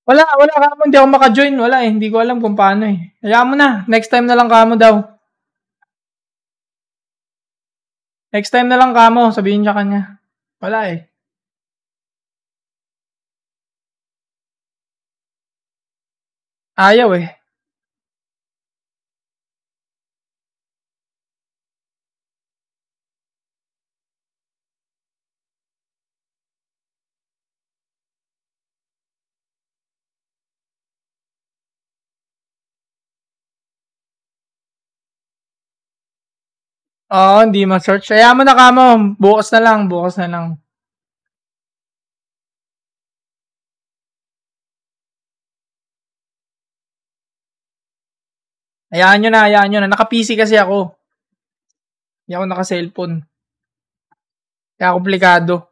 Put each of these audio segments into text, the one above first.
Wala ka mo. Hindi ako maka-join. Wala eh. Hindi ko alam kung paano eh. Hayaan mo na. Next time na lang kamo daw. Next time na lang kamo. Sabihin niya kanya. Wala eh. Ayaw eh. Oo, hindi ma-search. Hayaan mo na kamo. Bukas na lang. Bukas na lang. Hayaan nyo na. Hayaan nyo na. Naka-PC kasi ako. Hindi ako naka-cellphone. Kaya komplikado.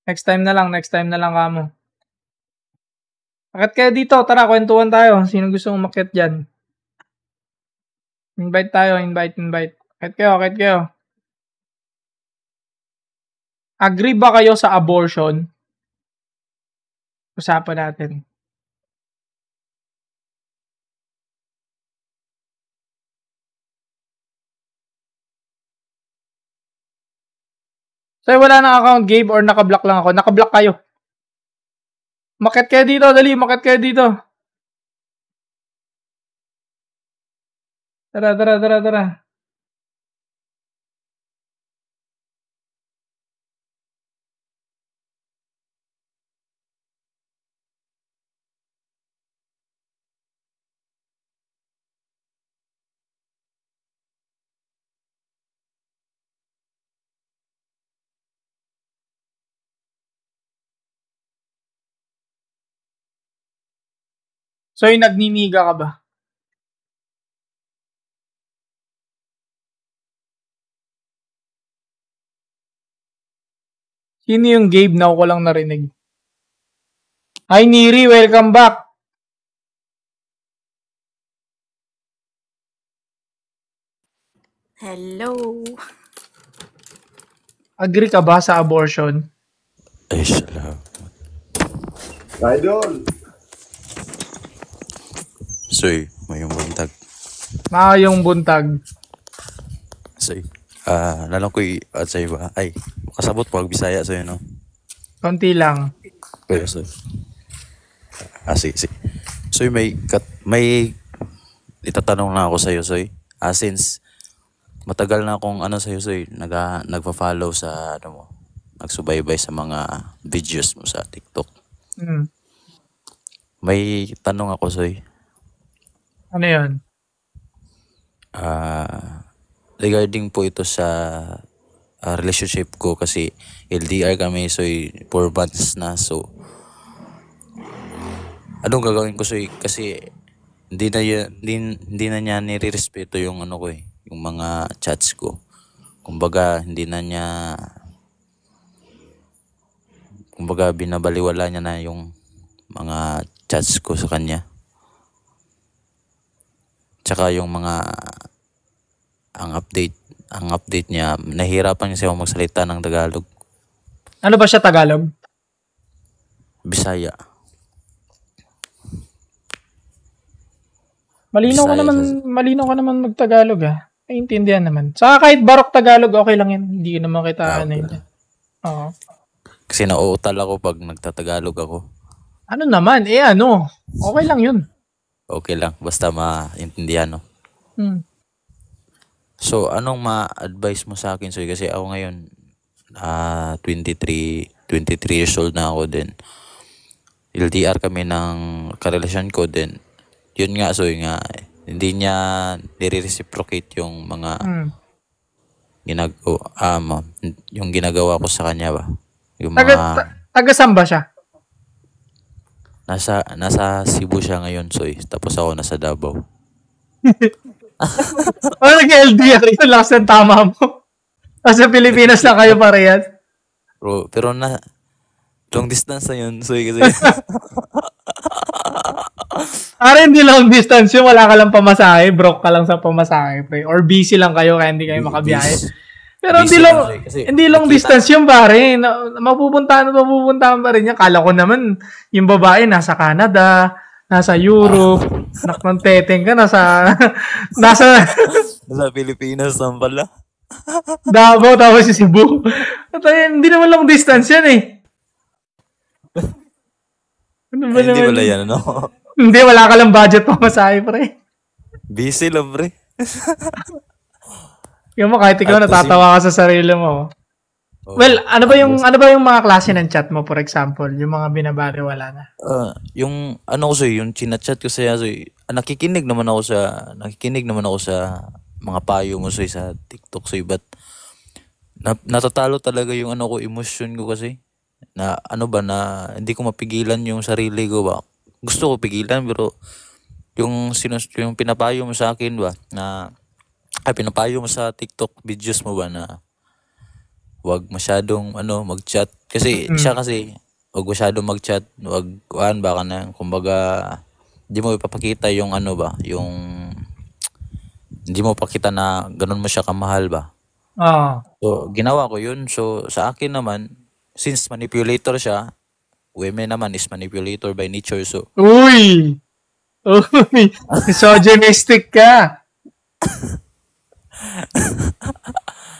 Next time na lang. Next time na lang kamo. Akit kayo dito. Tara, kwentuhan tayo. Sino gusto umakyat dyan? Invite tayo. Invite. Akit kayo. Agree ba kayo sa abortion? Usapan natin. So, wala nang account, Gabe, or naka-block lang ako. Naka-block kayo. Umakyat kayo dito. Dali, umakyat kayo dito. Tara. So, yung nagniniga ka ba? Sino yung Gabe na ako lang narinig? Hi, Niri. Welcome back. Hello. Agree ka ba sa abortion? Ay, salamat. Idol! Soy, mayong buntag. Maayong buntag. Soy, lalang ko'y at sa iba. Ay, makasabot pag Bisaya sa'yo, no? Konti lang. Pero, soy. Sige. Soy, may itatanong na ako sa'yo, Soy. Since matagal na akong sa'yo, Soy, nagpa-follow sa, nagsubaybay sa mga videos mo sa TikTok. May tanong ako, Soy. Ano yun? Regarding po ito sa relationship ko kasi LDR kami, Soy, 4 months na. So, anong gagawin ko, Soy? Kasi hindi na niya nire-respeto yung yung mga chats ko. Kumbaga, binabaliwala niya na yung mga chats ko sa kanya. Tsaka yung ang update niya, nahihirapan niya siya magsalita ng Tagalog. Ano ba siya, Tagalog? Bisaya. Malinaw ka naman mag-Tagalog ah. Naiintindihan naman. Saka kahit barok Tagalog, okay lang yan. Hindi naman kita yun. Oo. Kasi nauutal ako pag nagtatagalog ako. Ano naman? Okay lang yun. Okay lang, basta maintindihan, no? So, anong ma-advise mo sa akin, Soy? Kasi ako ngayon, 23 years old na ako din. LDR kami ng karelasyon ko din. Yun nga, Soy, nga, hindi niya nire-reciprocate yung mga yung ginagawa ko sa kanya ba? Yung taga-saan ba siya? Nasa Cebu siya ngayon, Soy. Tapos ako nasa Davao. Nag-LDR. Ito last ng tama mo. Sa Pilipinas na kayo parehas. Bro, pero long distance na yun, Soy, kasi hindi long distance yun. Wala ka lang pamasahe. Broke ka lang sa pamasahe, pre. Or busy lang kayo kaya hindi kayo makabiyahe. Pero Busy lang, Soy. Kasi hindi long nakita, distance yung pare. Mapupuntahan pa rin niya. Kala ko naman, yung babae nasa Canada, nasa Europe, nakman teteng ka, nasa sa Pilipinas lang pala. Davao, tapos si Cebu. At ayun, hindi naman long distance yan eh. Ano ba Ay, hindi naman? pala yan, ano? Hindi, wala ka lang budget pa masahe, pre. Busy lang, pre. Yung mo, kahit ikaw At natatawa ka sa sarili mo. oh, Well, ano ba yung mga klase ng chat mo, for example? Yung mga binabariwala na. yung ano ko sa'yo, yung chinachat ko sa'yo, nakikinig naman ako sa mga payo mo sa'yo sa TikTok sa'yo, but natatalo talaga yung ano ko, emotion ko kasi. Na ano ba, na hindi ko mapigilan yung sarili ko ba. Gusto ko pigilan, pero yung pinapayo mo sa akin ba, pinapayo mo sa TikTok videos mo ba na wag masyadong mag-chat kasi siya kasi wag masyadong mag-chat, wag baka na kumbaga hindi mo ipapakita yung yung hindi mo pakita na ganun mo siya kamahal ba. So ginawa ko yun. So sa akin naman, since manipulator siya, women naman is manipulator by nature, so Uy, misogynistic ka.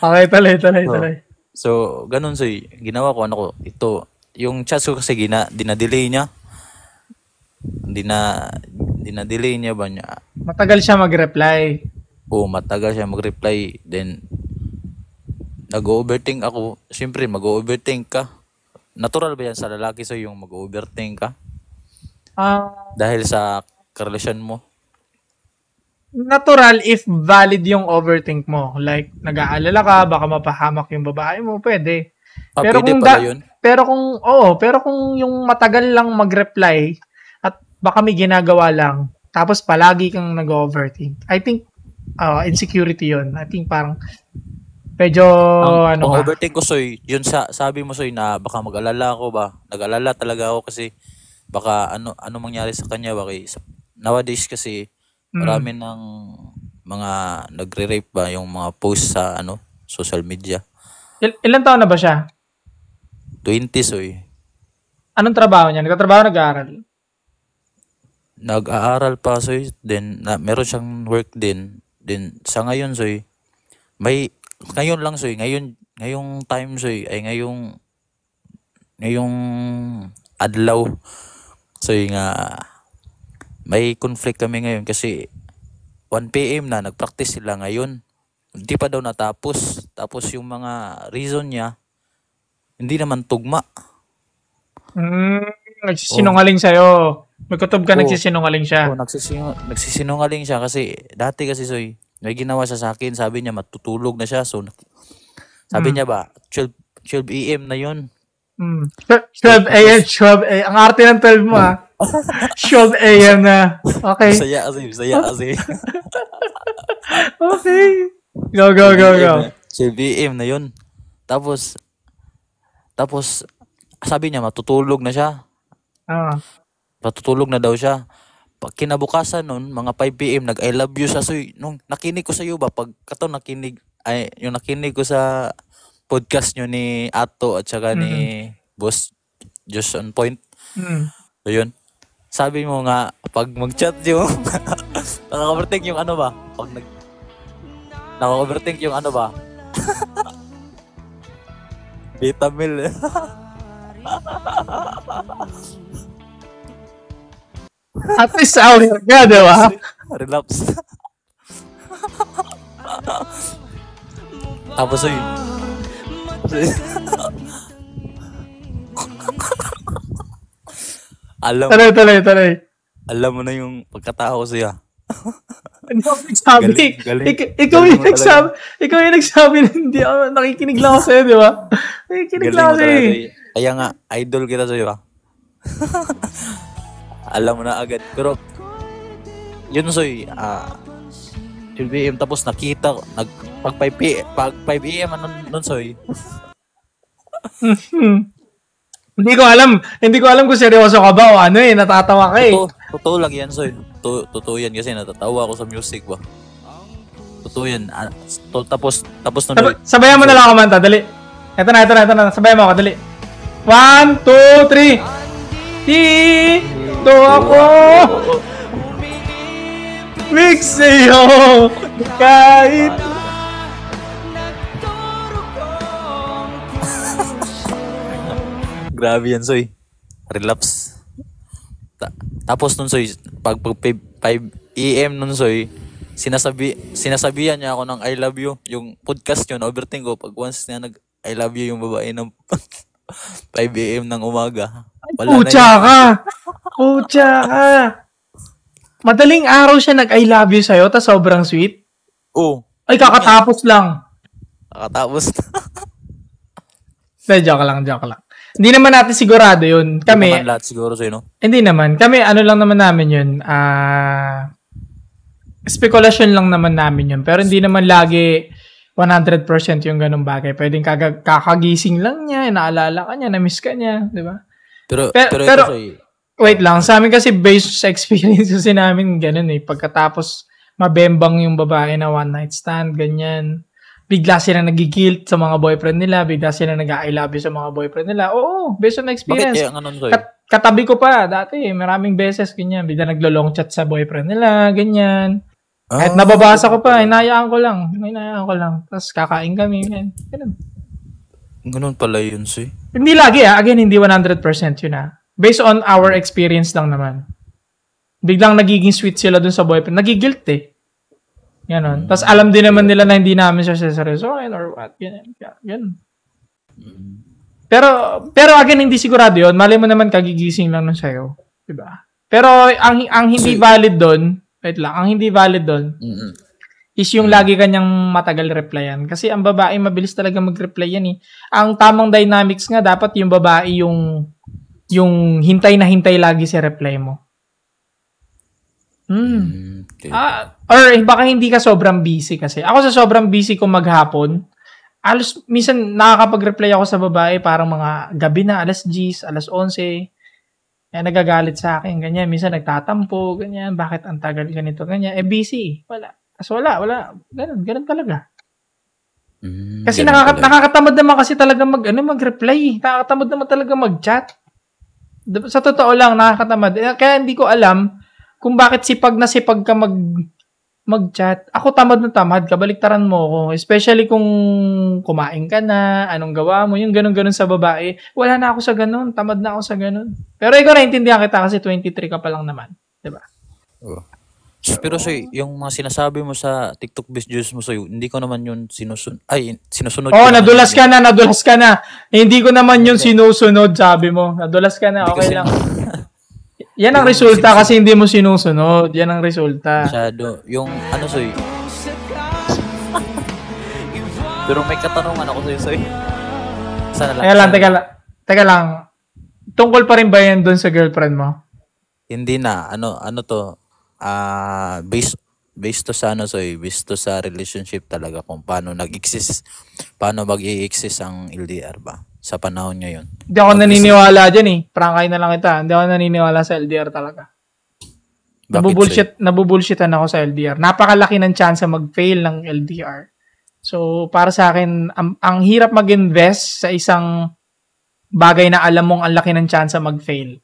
Okay, tuloy. So, ganun, so ginawa ko, ito, yung chats ko kasi dinadelay niya. Dinadelay niya ba niya? Matagal siya mag-reply. Matagal siya mag-reply. Then, nag-overthink ako. Siyempre, mag-overthink ka. Natural ba yan sa lalaki so yung mag-overthink ka? Dahil sa karelasyon mo? Natural if valid yung overthink mo. Like, nag-aalala ka, baka mapahamak yung babae mo, pwede. Pero pwede kung pala yun? pero kung yung matagal lang mag-reply at baka may ginagawa lang, tapos palagi kang nag-overthink, I think insecurity yun. I think parang medyo ang overthink ko, Soy, yun sabi mo, Soy, na baka mag-alala ako ba? Nag-alala talaga ako kasi baka ano mangyari sa kanya ba, nowadays kasi marami ng mga nagre-rape ba yung mga post sa social media. Ilan taon na ba siya? 20, Soy. Anong trabaho niya? Nagtatrabaho, nag-aaral? Nag-aaral pa, Soy. Then meron siyang work din. Then sa ngayon, Soy, ngayon lang, Soy, ngayong time, Soy, ay ngayong adlaw, Soy, nga may conflict kami ngayon kasi 1 PM na nagpractice sila ngayon. Hindi pa daw natapos. Tapos yung mga reason niya hindi naman tugma. Nagsisinungaling sa'yo. Magkutob ka, nagsisinungaling siya. Nagsisinungaling siya kasi dati kasi, Soy, may ginawa siya sa akin. Sabi niya matutulog na siya. So sabi niya ba 12 AM na yun. 12 AM. Ang arte ng 12 mo, ha? 12 AM na. Okay. Saya kasi. Okay. Go. 12 AM na yun. Tapos sabi niya matutulog na siya. Matutulog na daw siya. Pag kinabukasan nun, mga 5 PM, nag-I love you siya. So, nung nakinig ko sa iyo ba, yung nakinig ko sa podcast nyo ni Ato at saka ni Boss Just on Point. So, yun. Sabi mo nga, pag mag-chat yung nakaka-overthink yung ba? Pag nakaka-overthink yung ba? Vitamil. At least aware ka, di ba? Relapse. Tapos ay Tuloy. Alam mo na yung pagkatao ko siya. Hindi ako nagsabi. Ikaw yung nagsabi na hindi ako, nakikinig lang ako sa'yo, di ba? Nakikinig lang ako sa'yo. Kaya nga, idol kita sa'yo, ha? Alam mo na agad. Pero, yun, Soy, 12 AM, tapos nakita ko, pag 5 AM, nun, Soy? Hindi ko alam kung seryoso ka ba o natatawa ka eh. Totoo lang yan, Soy. Totoo yan kasi natatawa ako sa music ba. Totoo yan. Tapos nun, Sabayan mo na lang ako, Manta. Dali. Ito na. Sabayan mo ako, dali. 1, 2, 3. Dito ako. Big sa'yo. Kahit... Grabe yan, Soy. Relapse. Tapos nun, Soy, pag 5 AM nun, Soy, sinasabihan niya ako ng I love you. Yung podcast yun, overthink ko. Pag once niya I love you yung babae ng 5 AM ng umaga. Pucha ka. Madaling araw siya nag-I love you sa'yo, tas sobrang sweet. Oo. Ay, kakatapos lang. Kakatapos. Joke lang. Hindi naman natin sigurado yun. Kami, hindi naman lahat siguro sa'yo, no? Hindi naman. Kami, ano lang naman namin yun. Speculation lang naman namin yun. Pero hindi naman lagi 100% yung ganung bagay. Pwedeng kakagising lang niya, naalala ka niya, na-miss ka niya. Di ba? Pero ito, wait lang. Sa amin kasi based sa experience kasi namin ganun eh. Pagkatapos mabembang yung babae na one night stand, ganyan. Bigla sila nag-guilt sa mga boyfriend nila, bigla sila nag-I love you sa mga boyfriend nila. Oo, based on experience. Bakit ganun, Katabi ko pa dati, maraming beses ganyan. Bigla naglo-long chat sa boyfriend nila, ganyan. Kahit nababasa ko pa, hinayaan ko lang. Tapos kakain kami, ganun. Ganun pala yun, Soy. Hindi lagi again, hindi 100% yun Based on our experience lang naman. Biglang nagiging sweet sila dun sa boyfriend. Nagiguilt eh. Ganon. Tapos alam din naman nila na hindi namin siya seryosohin or what. Ganun. Pero again, hindi sigurado yun. Malay mo naman kagigising lang nun sa'yo. Diba? Pero ang hindi valid doon, is yung lagi kanyang matagal replyan. Kasi ang babae mabilis talaga mag-reply yan eh. Ang tamang dynamics nga, dapat yung babae yung hintay na hintay lagi sa reply mo. Okay. Or baka hindi ka sobrang busy kasi. Ako sa sobrang busy ko maghapon, minsan nakakapag-reply ako sa babae parang mga gabi na, alas 10, alas 11. Kaya nagagalit sa akin, ganyan. Minsan nagtatampo, ganyan. Bakit ang tagal ganito, ganyan. Busy. Wala. Wala. Ganun talaga. Kasi nakakatamad naman kasi talaga mag-reply. Nakakatamad naman talaga mag-chat. Sa totoo lang, nakakatamad. Kaya hindi ko alam kung bakit sipag na sipag ka mag-chat. Ako tamad na tamad, kabaliktaran mo ako. Especially kung kumain ka na, anong gawa mo, yung ganun-ganun sa babae. Wala na ako sa ganun, tamad na ako sa ganun. Pero ikaw naintindihan kita kasi 23 ka pa lang naman. Diba? Oh. Pero Soy, yung mga sinasabi mo sa TikTok videos mo, Soy, hindi ko naman yun sinusunod. Nadulas ka na. Hindi ko naman yun sinusunod, sabi mo. Nadulas ka na, okay lang. Yan ang resulta kasi hindi mo sinusunod. Yan ang resulta. Masyado. Yung Soy. Pero may katanungan ako sa'yo, Soy. Sana lang. Teka lang. Tungkol pa rin ba yan doon sa girlfriend mo? Hindi na. Based to sa Soy. Based to sa relationship talaga kung paano mag-i-exist ang LDR ba? Sa panahon ngayon. Hindi ako naniniwala dyan eh. Prangkay na lang kita. Hindi ako naniniwala sa LDR talaga. Nabubullshitan ako sa LDR. Napakalaki ng chance mag-fail ng LDR. So, para sa akin, ang hirap mag-invest sa isang bagay na alam mong ang laki ng chance mag-fail.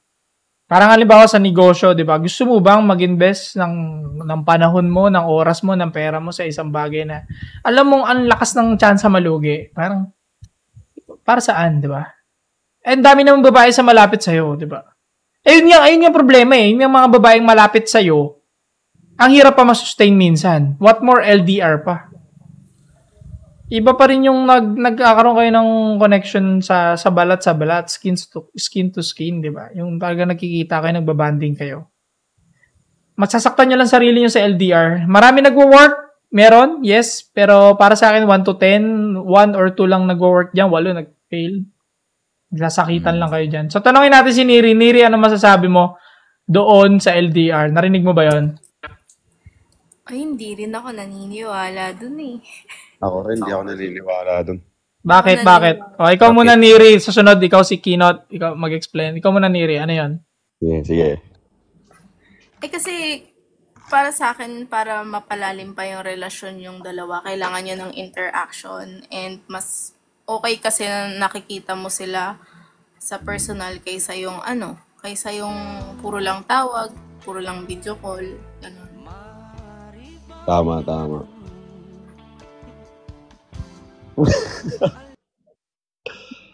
Parang halimbawa sa negosyo, di ba? Gusto mo bang mag-invest ng panahon mo, ng oras mo, ng pera mo sa isang bagay na alam mong ang lakas ng chance malugi? Parang para saan, di ba? Ang dami namang babae sa malapit sa'yo, di ba? Ayun yung problema eh. Yung mga babaeng malapit sa'yo, ang hirap pa masustain minsan. What more LDR pa? Iba pa rin yung nagkakaroon kayo ng connection sa balat, skin to skin, di ba? Yung talaga nakikita kayo, nagbabanding kayo. Masasaktan nyo lang sarili nyo sa LDR. Marami nagwo-work, meron, yes. Pero para sa akin, 1 to 10, 1 or 2 lang nagwo-work dyan, 8 nag-fail. Nasakitan lang kayo dyan. So, tanongin natin si Niri. Niri, ano masasabi mo doon sa LDR? Narinig mo ba yon? Ay, hindi rin ako naniniwala dun eh. Ako rin, hindi ako naniniwala dun. Bakit? O, ikaw muna, Niri. Susunod, ikaw si Kinot. Ikaw mag-explain. Ikaw muna, Niri. Ano yon? Sige. Kasi, para sa akin, para mapalalim pa yung relasyon yung dalawa, kailangan nyo ng interaction and mas okay kasi na nakikita mo sila sa personal kaysa yung puro lang tawag, puro lang video call, ganun. Tama, tama.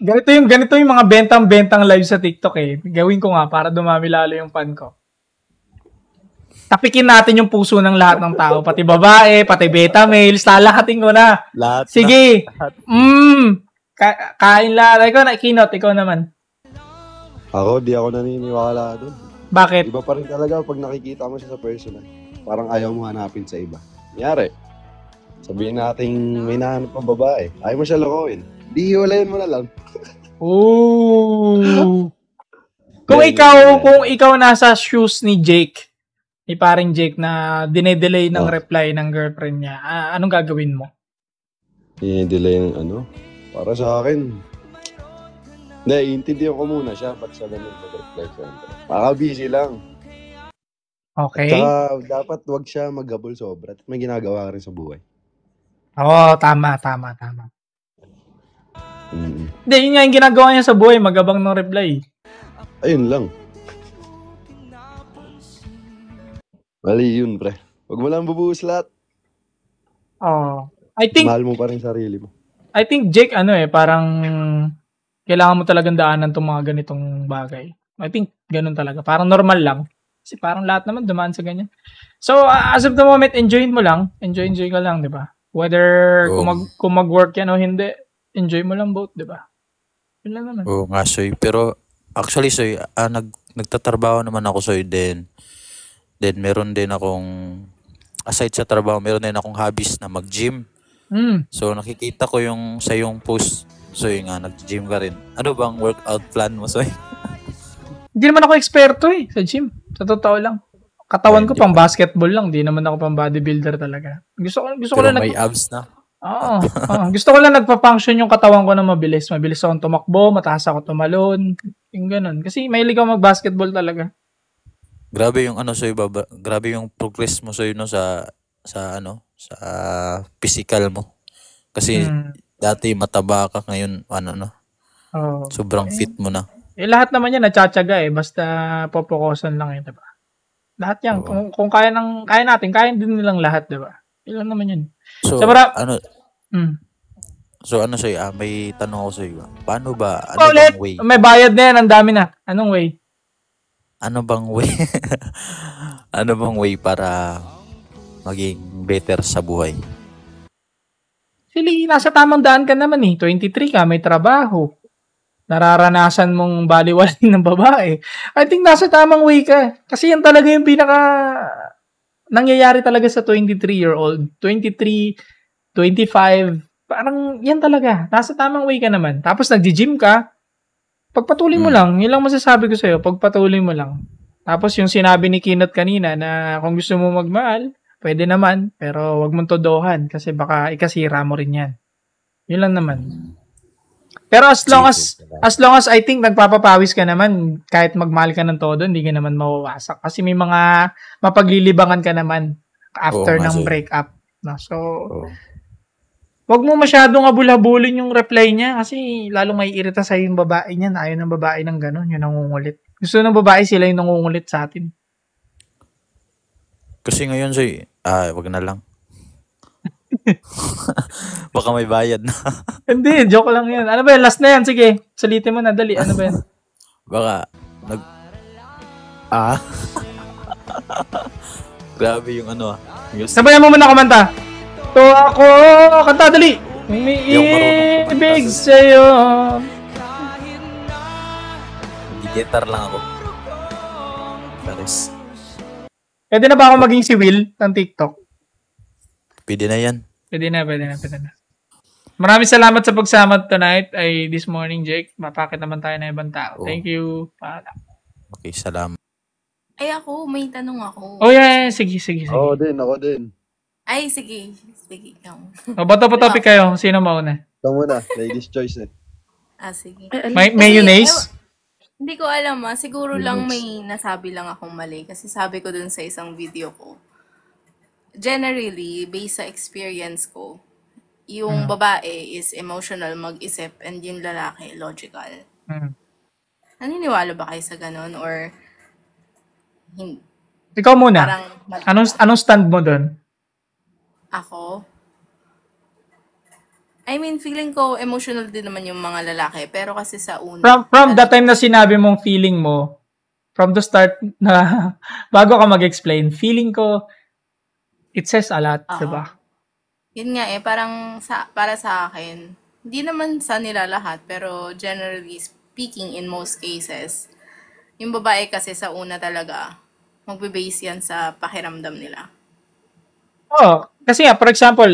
Ganito yung mga bentang-bentang live sa TikTok eh. Gawin ko nga para dumami lalo yung fan ko. Tapikin natin yung puso ng lahat ng tao, pati babae, pati beta males, lalahatin ko na. Lahat Sige. Kain lahat. Ikaw na, Kinot, ikaw naman. Ako, di ako naniniwala doon. Bakit? Iba pa rin talaga pag nakikita mo siya sa personal. Parang ayaw mo hanapin sa iba. Nyari, sabihin natin may nahanap pang babae. Ayaw mo siya lokohin. Di hiwalayin mo na lang. Ooh. Kung ikaw nasa shoes ni Jake, ni paring Jake na dinedelay ng reply ng girlfriend niya, anong gagawin mo? I-delay ng ano? Para sa akin. Hindi, iintindihan ko muna siya. Ba't siya ganun mag-reply sa akin? Baka busy lang. Okay. Tsaka dapat wag siya maghabol sobra. At may ginagawa ka rin sa buhay. Oo, tama. Hindi, yun nga yung ginagawa niya sa buhay, magabang ng reply. Ayun lang. Mali yun, pre. Huwag mo lang bubuhos lahat. Oh. Mahal mo pa rin sarili mo. I think Jake, parang kailangan mo talagang daanan itong mga ganitong bagay. I think ganun talaga. Parang normal lang. Kasi parang lahat naman dumaan sa ganyan. So, as of the moment, enjoy mo lang. Enjoy ka lang, di ba? Whether kung mag-work yan o hindi, enjoy mo lang both, di ba? Yun lang naman. Oo nga, Soy. Pero, actually, Soy, nagtatrabaho naman ako, Soy, then meron din akong, aside sa trabaho, meron din akong hobbies na mag-gym. So, nakikita ko sa yung post, Soy, nga, nag-gym ka rin. Ano bang workout plan mo, Soy? Hindi naman ako eksperto sa gym. Sa totoo lang. Katawan ko pang basketball lang. Di naman ako pang bodybuilder talaga. Gusto ko Pero lang may abs na. Oo. Gusto ko lang nagpa-function yung katawan ko na mabilis. Mabilis akong tumakbo, mataas ako tumalon. Yung ganun. Kasi mahilig ako mag-basketball talaga. Grabe yung Soy, grabe yung progress mo, Soy, no, sa physical mo. Kasi dati mataba ka, ngayon sobrang fit mo na. Lahat naman yan natsyatsaga basta popokosan lang diba? Lahat yan. Kung kaya natin, kaya din nilang lahat, diba? Ilan naman yun. So, Soy, may tanong ako sa iyo. Paano ba? Ano bang way? May bayad na yan, ang dami na. Anong way? Ano bang way? Ano bang way para maging better sa buhay? Actually, nasa tamang daan ka naman 23 ka, may trabaho. Nararanasan mong baliwalin ng babae. I think nasa tamang way ka. Kasi yan talaga yung nangyayari talaga sa 23-year-old. 23, 25, parang yan talaga. Nasa tamang way ka naman. Tapos nag-gym ka, pagpatuloy mo lang. Yun lang masasabi ko sa'yo, pagpatuloy mo lang. Tapos yung sinabi ni Kinot kanina na kung gusto mo magmahal, pwede naman, pero wag mong todohan kasi baka ikasira mo rin yan. Yun lang naman. Pero as long as I think nagpapapawis ka naman, kahit magmahal ka ng todo, hindi ka naman mawawasak. Kasi may mga mapaglilibangan ka naman after ng breakup. No? So, wag mo masyadong abul-habulin yung reply niya kasi lalong may irita sa'yo yung babae niya. Ayaw ng babae ng gano'n, yung nangungulit. Gusto ng babae sila yung nangungulit sa atin. Kasi ngayon, Soy, wag na lang. Baka may bayad na. Hindi, joke lang yan. Ano ba yan? Last na yan. Sige, salitin mo na. Dali. Ano ba yan? Baka, grabe yung Sabayan mo muna kumanta. To ako, kanta, dali. Umiibig sa'yo. Gitar lang ako. Paris. Pwede na ba ako maging si Will ng TikTok? Pwede na yan. Pwede na. Maraming salamat sa pagsama tonight this morning, Jake. Mapakit naman tayo ng ibang tao. Thank you. Okay, salamat. Ay, may tanong ako. Oh, yeah. Sige. Ako din. Ay, sige. Bato pa topic kayo. Sino mauna? Ikaw muna. Ladies choice Sige. Mayonnaise? Hindi ko alam Siguro lang may nasabi lang akong mali. Kasi sabi ko dun sa isang video ko, generally, based sa experience ko, yung babae is emotional mag-isip and yung lalaki logical. Mm. Naniniwala ba kayo sa ganun? Or Ikaw muna. parang Anong stand mo doon? ako? I mean, feeling ko emotional din naman yung mga lalaki. Pero kasi sa una, From the time na sinabi mong feeling mo, from the start na bago ka mag-explain, feeling ko it says a lot, Oo. 'di ba? Yun nga parang para sa akin, hindi naman sa nila lahat, pero generally speaking in most cases, yung babae kasi sa una talaga, magbe-base yan sa pakiramdam nila. Oh, kasi for example,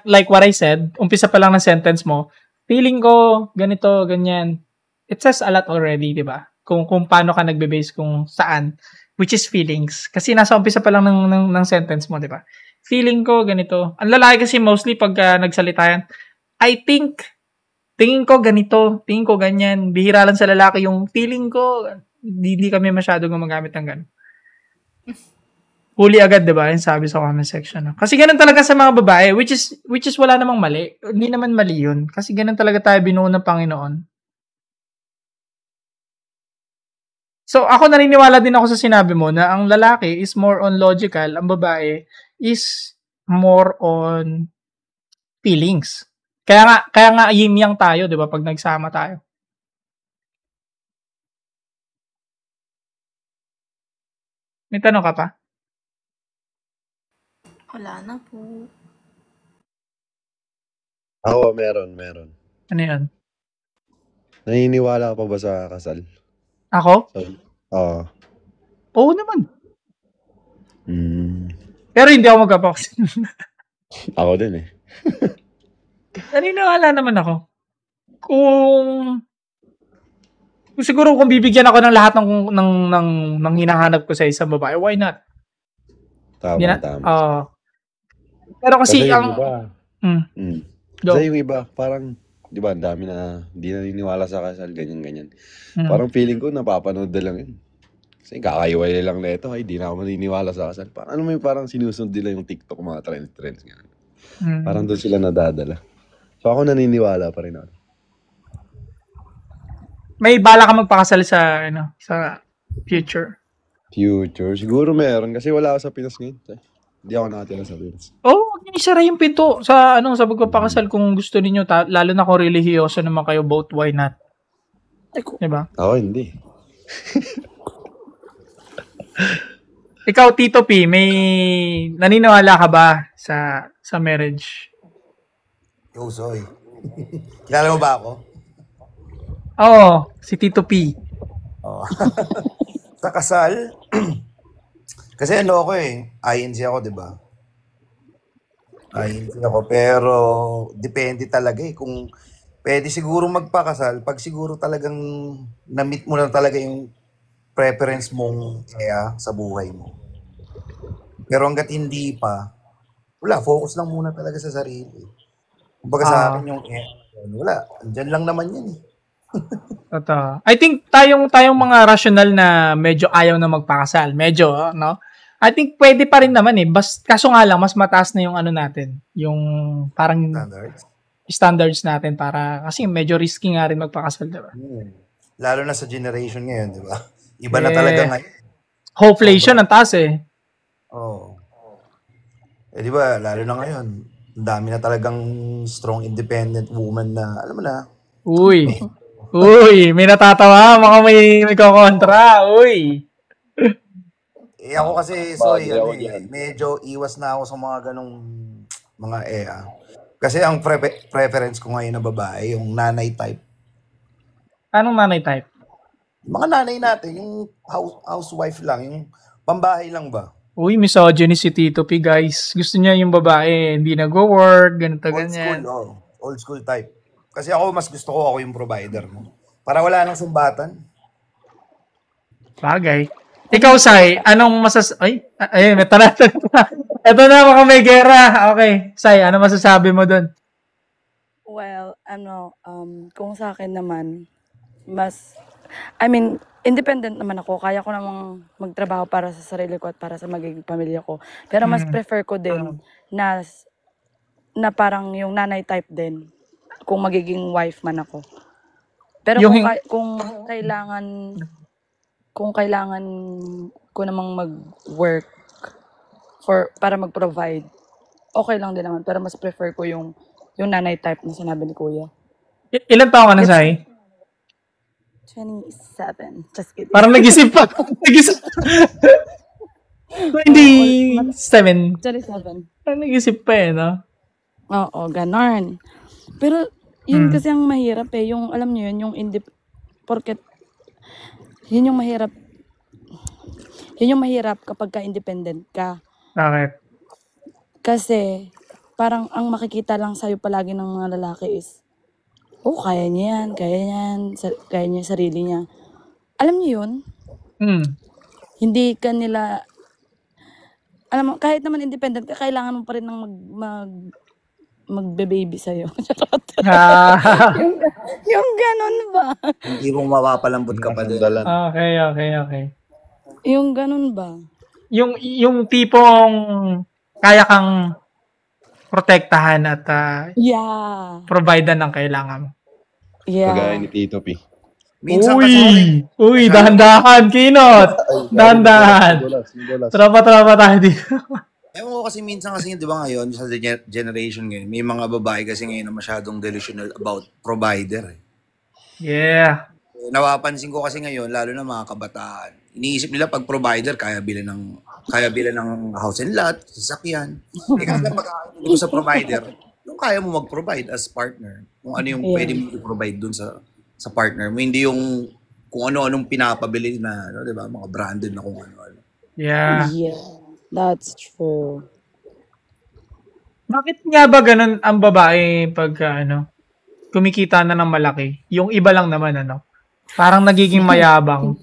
like what I said, umpisa pa lang ng sentence mo, feeling ko ganito, ganyan. It says a lot already, 'di ba? Kung paano ka nagbe-base kung saan, which is feelings. Kasi nasa umpisa pa lang ng sentence mo, 'di ba? Feeling ko ganito. Ang lalaki kasi mostly pag nagsalita yan, I think, tingin ko ganito, tingin ko ganyan. Bihira lang sa lalaki yung feeling ko, hindi kami masyado gumagamit ng ganun. Huli agad, 'di ba? Yung sabi sa comment section. No? Kasi ganun talaga sa mga babae, which is wala namang mali. Hindi naman mali 'yun. Kasi ganun talaga tayo binuo ng Panginoon. So, ako naniniwala din ako sa sinabi mo na ang lalaki is more on logical, ang babae is more on feelings. Kaya nga yin yang tayo, 'di ba, pag nagsama tayo. May tanong ka pa? Wala na po. Ako, meron. Ano 'yan? Naniniwala ka pa ba sa kasal? Ako? Oo. Oo naman. Mm. Pero hindi ako magpapaksin. Ako din eh. Naniniwala naman ako. Kung siguro kung bibigyan ako ng lahat ng hinahanap ko sa isang babae, why not? Tama. Pero kasi Kasi ang yung iba, go. kasi yung iba, parang, di ba, ang dami na hindi naniniwala sa kasal, ganyan. Mm. Parang feeling ko, napapanood na lang yun. Kasi kakaiwalay lang na ito, ay, di na ako maniniwala sa kasal. Parang, ano mo yung parang sinusunod nila yung TikTok, mga trends. Ganyan. Parang doon sila nadadala. So, ako naniniwala pa rin ako. May bala ka magpakasal sa future? Future? Siguro meron, kasi wala ako sa Pinas ngayon. Hindi ako nakatira sa Pinas. Oh, wag niyo isara yung pinto sa sa pagpapakasal kung gusto niyo, lalo na kung religyoso naman kayo both, why not? Diba? Ako hindi. Ikaw, Tito P, may naniniwala ka ba sa marriage? Yo, Soy. Kilala mo ba ako? Oo, si Tito P. Oh. Sa kasal, kasi ano ako INC ako, di ba? INC ako, pero depende talaga kung pwede siguro magpakasal pag siguro talagang na-meet mo na talaga yung preference mong sa buhay mo. Pero hanggat hindi pa, wala, focus lang muna talaga sa sarili. Kumbaga sa akin yung wala, andyan lang naman yan Totoo. I think tayong mga rational na medyo ayaw na magpakasal. Medyo, no? I think pwede pa rin naman kaso nga lang, mas mataas na yung natin. Yung parang standards natin kasi medyo risky nga rin magpakasal, diba? Lalo na sa generation ngayon, diba? Iba na talaga ngayon. Hopeflation ang taas Oo. Diba, lalo na ngayon, ang dami na talagang strong independent woman na, alam mo na. Uy, may natatawa, mga may kontra. Uy. Ako kasi, medyo iwas na ako sa mga ganong mga Kasi ang preference ko ngayon na babae, yung nanay type. Anong nanay type? Mga nanay natin, yung housewife lang, yung pambahay lang ba? Uy, misogyny si Tito P, guys. Gusto niya yung babae, hindi nag-work, ganito, ganyan. Old school type. Kasi ako, mas gusto ko ako yung provider mo. Para wala nang sumbatan. Bagay. Ikaw, Sai, anong ayun, ito na. Ito na, mga may gera. Okay, Sai, ano masasabi mo dun? Well, kung sa akin naman, mas I mean, independent naman ako. Kaya ko namang magtrabaho para sa sarili ko at para sa magiging pamilya ko. Pero mas prefer ko din na na parang yung nanay type din kung magiging wife man ako. Pero Yung kung kailangan ko namang mag-work para mag-provide, okay lang din naman. Pero mas prefer ko yung nanay type na sinabi ni Kuya. Ilan taon ka na, Sai? 27. Just kidding. Parang nag-isip pa. Nag-isip. 27. 27. Parang nag-isip pa eh, no? Oo, ganon. Pero, yun kasi ang mahirap eh. Yung, alam nyo yun, yung porket, yun yung mahirap. Yun yung mahirap kapag ka-independent ka. Bakit? Kasi, parang ang makikita lang sa'yo palagi ng mga lalaki is, kaya niya yan, kaya niya sarili niya. Alam niyo yun? Hindi ka nila, alam mo, kahit naman independent ka, kailangan mo pa rin ng magbe-baby sa'yo. yung ganon ba? Hindi mo mapapalambot ka pa din. Okay. Yung ganon ba? Yung tipong kaya kang protektahan at providean ng kailangan mo. Yeah. Kagaya ni Tito P. Minsan Uy, dahan-dahan, Kinot. Dahan-dahan. Tropa tayo dito. Ewan ko kasi minsan kasi di ba ngayon sa generation ngayon, may mga babae kasi ngayon na masyadong delusional about provider. Yeah. Napapansin ko kasi ngayon, lalo na mga kabataan, iniisip nila pag provider, kaya bilan ng house and lot, sasakyan. Kasi magkakaroon ko sa provider, yung kaya mo mag-provide as partner. Kung ano yung pwede mo i-provide dun sa partner mo. Hindi yung kung ano-anong pinapabili na, di ba, mga branded na kung ano-ano. Yeah. That's true. Bakit nga ba ganun ang babae pag kumikita na ng malaki? Yung iba lang naman, parang nagiging mayabang.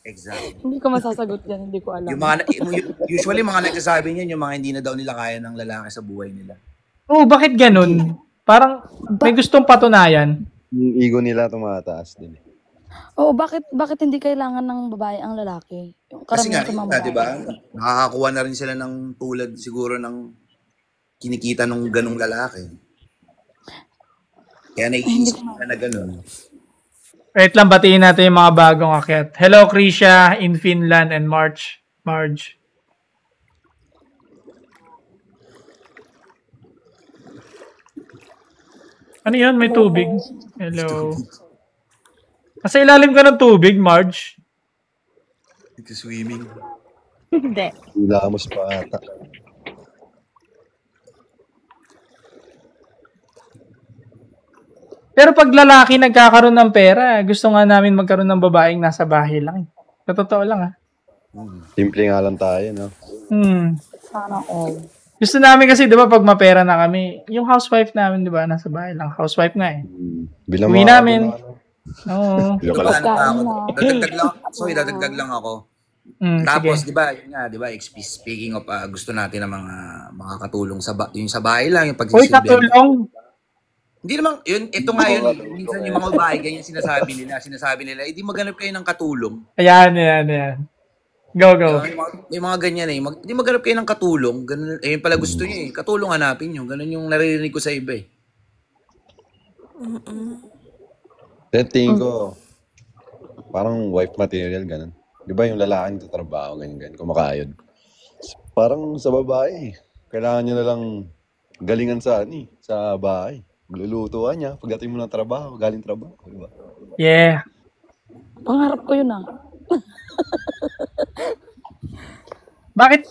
Exactly. Hindi ko masasagot yan, hindi ko alam. Usually, mga nagsasabi niyan, yung mga hindi na daw nila kaya ng lalaki sa buhay nila. Bakit ganun? Parang may gustong patunayan. Yung ego nila tumataas din. Bakit hindi kailangan ng babae ang lalaki? Kasi nga, di ba? Nakakakuha na rin sila ng tulad siguro ng kinikita ng ganung lalaki. Kaya naiisip na ganun. Wait lang, batiin natin yung mga bagong akyat. Hello, Krisha in Finland and Marge. Ano yun? May tubig. Hello. Nasa ilalim ka ng tubig, Marge. Nagsuswimming. Hindi. Ilamos pa ata. Pero pag lalaki nagkakaroon ng pera, gusto nga namin magkaroon ng babaeng nasa bahay lang. Sa totoo lang, Simple nga lang tayo, no? Sana all. Gusto namin kasi, di ba, pag mapera na kami, yung housewife namin, di ba, nasa bahay lang. Housewife nga eh. Bilang Uwi namin. Oo. Dadagdag lang ako. Tapos, sige. di ba, speaking of, gusto natin ng mga katulong yung sa bahay lang, yung Uy, pagsisilbihan. katulong. Hindi naman, ito nga yun, minsan yung mga babae, ganyan sinasabi nila, hindi maghanap kayo ng katulong. Ayan. Go. May mga ganyan eh, hindi maghanap kayo ng katulong, ganun, yun pala gusto niyo eh, katulong hanapin nyo, ganun yung naririnig ko sa iba eh. Tingin ko, parang wife material, ganun. Di ba yung lalaki nagtatrabaho, ganyan, kumakayod. Parang sa babae, kailangan nyo na lang galingan sa bahay. Maglulutuan niya, pagdating mo ng trabaho, galing trabaho, di ba? Yeah. Pangarap ko yun Bakit?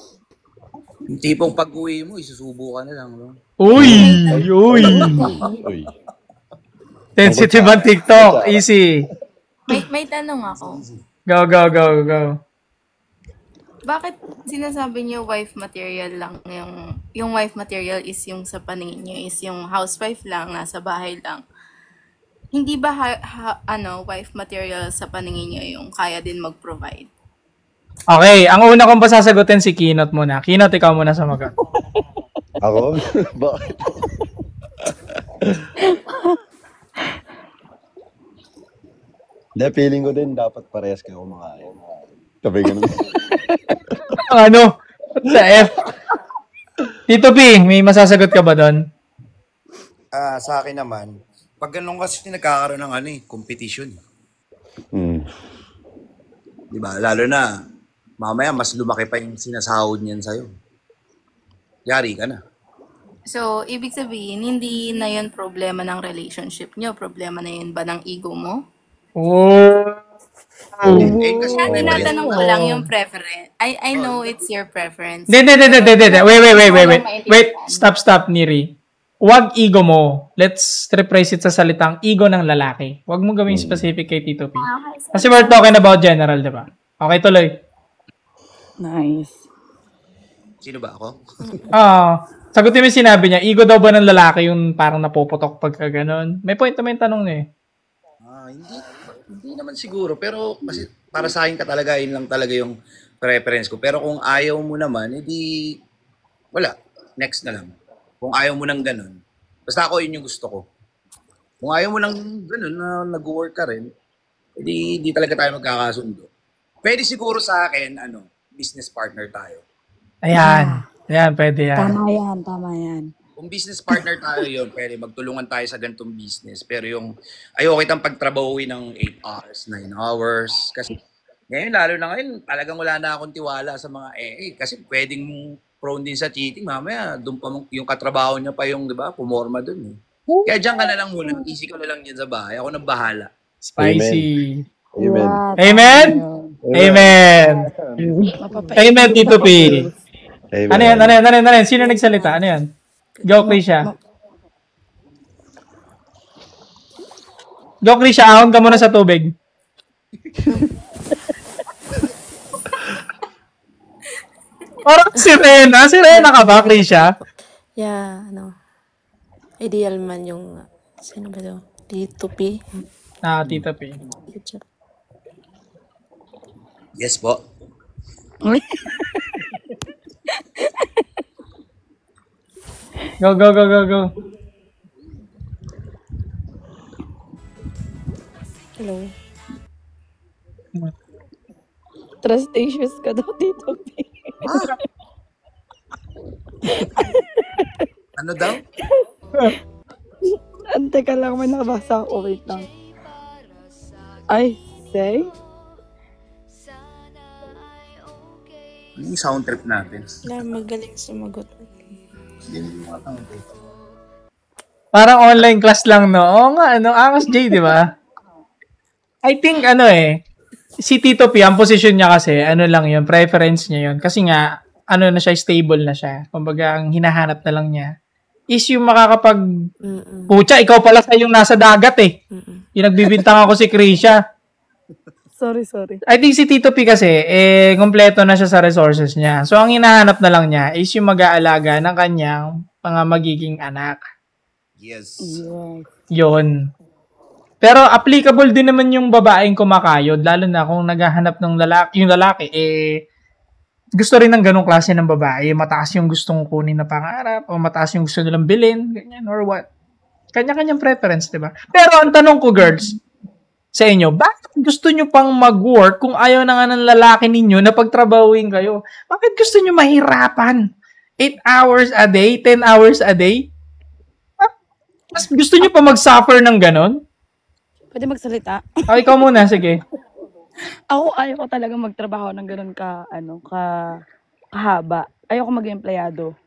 Yung tipong pag-uwi mo, isusubo ka na lang. No? Uy! Uy. Sensitive ang TikTok. Easy. May tanong ako. Go. Bakit sinasabi niyo wife material lang? Yung wife material is yung sa paningin niyo is yung housewife lang, nasa bahay lang. Hindi ba wife material sa paningin niyo yung kaya din mag-provide? Okay, ang una kong pasasagutin si Kinot muna. Kinot, ikaw muna sa magat. Ako? Bakit? Hindi, feeling ko din dapat parehas kayo kumakain. Sabi ganun. Ano? What the F? Tito P, may masasagot ka ba doon? Sa akin naman, pag ganun kasi nagkakaroon ng competition. Diba? Lalo na, mamaya mas lumaki pa yung sinasahod niyan sa'yo. Yari ka na. So, ibig sabihin, hindi na yun problema ng relationship nyo. Problema na yun ba ng ego mo? Oh. Kasi Kaya tinatanong ko lang yung preference. I know it's your preference. Hindi. Wait, stop, Neri. Huwag ego mo. Let's rephrase it sa salitang ego ng lalaki. Huwag mo gawing specific kay Tito P. Kasi we're talking about general, di ba? Okay, tuloy. Nice. Sino ba ako? Sagutin mo yung sinabi niya, ego daw ba ng lalaki yung parang napuputok pagka ganun? May point naman yung tanong niya eh. Hindi naman siguro. Pero kasi para sa akin ka talaga, yun lang talaga yung preference ko. Pero kung ayaw mo naman, edi wala. Next na lang. Kung ayaw mo ng ganun. Basta ako yun yung gusto ko. Kung ayaw mo ng ganun na nag-work ka rin, edi di talaga tayo magkakasundo. Pwede siguro sa akin, business partner tayo. Ayan, pwede yan. Tama yan. Kung business partner tayo yun, pwede magtulungan tayo sa ganitong business. Pero yung ayaw kitang pagtrabahuin ng 8 hours, 9 hours. Kasi ngayon, lalo na ngayon, talagang wala na akong tiwala sa mga kasi pwedeng prone din sa cheating. Mamaya, doon pa yung katrabaho niya pa yung, di ba, pumorma doon. Kaya dyan ka na lang muna. Easy ka na lang dyan sa bahay. Ako nang bahala. Spicy. Amen. Amen? Amen. Amen, Tito P. Amen. Ano yan? Sino nagsalita? Ano yan? Go, Krisha. Go, Krisha. Ahon ka muna sa tubig. Parang sirena. Sirena ka ba, Krisha? Yeah, ideal man yung, sino ba daw? Tito P. Tito P. Good job. Yes po. Go. Hello. Trust issues ka daw, Tito P. Ano daw? Teka lang, may nabasa ako. Wait lang. I say? Ano yung sound trip natin? Wala, magaling sumagot. Parang online class lang, no? Oo nga, Angas J, di ba? I think, si Tito P, ang position niya kasi, lang yun, preference niya yun. Kasi nga, na siya, stable na siya. Kumbaga, ang hinahanap na lang niya is yung makakapag, pucha, ikaw pala sa yung nasa dagat eh. Yung nagbibintang ako si Krisha. Sorry. I think si Tito P kasi, kompleto na siya sa resources niya. So, ang hinahanap na lang niya is yung mag-aalaga ng kanyang mga magiging anak. Yes. Yun. Pero applicable din naman yung babaeng kumakayod, lalo na kung naghahanap ng yung lalaki, gusto rin ng ganong klase ng babae. Mataas yung gustong kunin na pangarap, o mataas yung gusto nilang bilhin, ganyan, or what. Kanya-kanyang preference, di ba? Pero ang tanong ko, girls, sa inyo, bakit gusto nyo pang mag-work kung ayaw na nga ng lalaki ninyo na pagtrabahuin kayo? Bakit gusto nyo mahirapan? 8 hours a day? 10 hours a day? Mas gusto nyo pa mag-suffer ng ganon? Pwede magsalita? Ikaw muna, sige. Ayaw ko talaga magtrabaho ng ganun kahaba. Ayaw ko maging empleyado.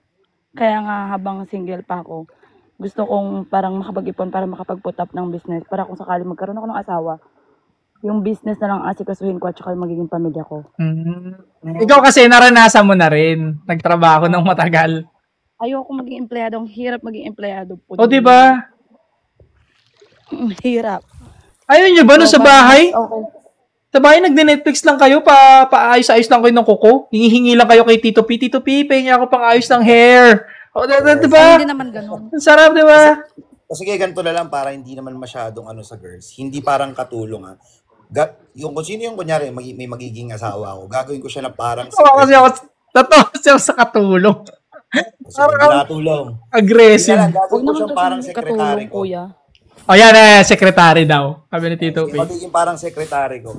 Kaya nga habang single pa ako, gusto kong parang makapag-ipon para makapag-put up ng business. Para kung sakali magkaroon ako ng asawa, yung business na lang asikasuhin ko at saka yung magiging pamilya ko. Ikaw kasi naranasan mo na rin. Nagtrabaho ng matagal. Ayaw ko maging empleyado. Ang hirap maging empleyado po. O, diba? Hirap. Ayaw nyo ba no sa bahay? Okay. Sa bahay, nagde-Netflix lang kayo, paayos-ayos lang kayo ng kuko. Hingi-hingi lang kayo kay Tito P. Tito P, pahingi ako pang ayos ng hair. O, diba? Hindi naman ganun. Ang sarap, diba? Kasi ganito na lang para hindi naman masyadong sa girls. Hindi parang katulong yung kung sino yung kunyari may magiging asawa ko, gagawin ko siya na parang Kasi ako sa katulong. Kasi hindi natulong. Aggressive. Gagawin ko siya parang sekretary ko. Kuya. O yan, secretary daw. Sabi ni Tito P. Sige, magiging parang sekretary ko.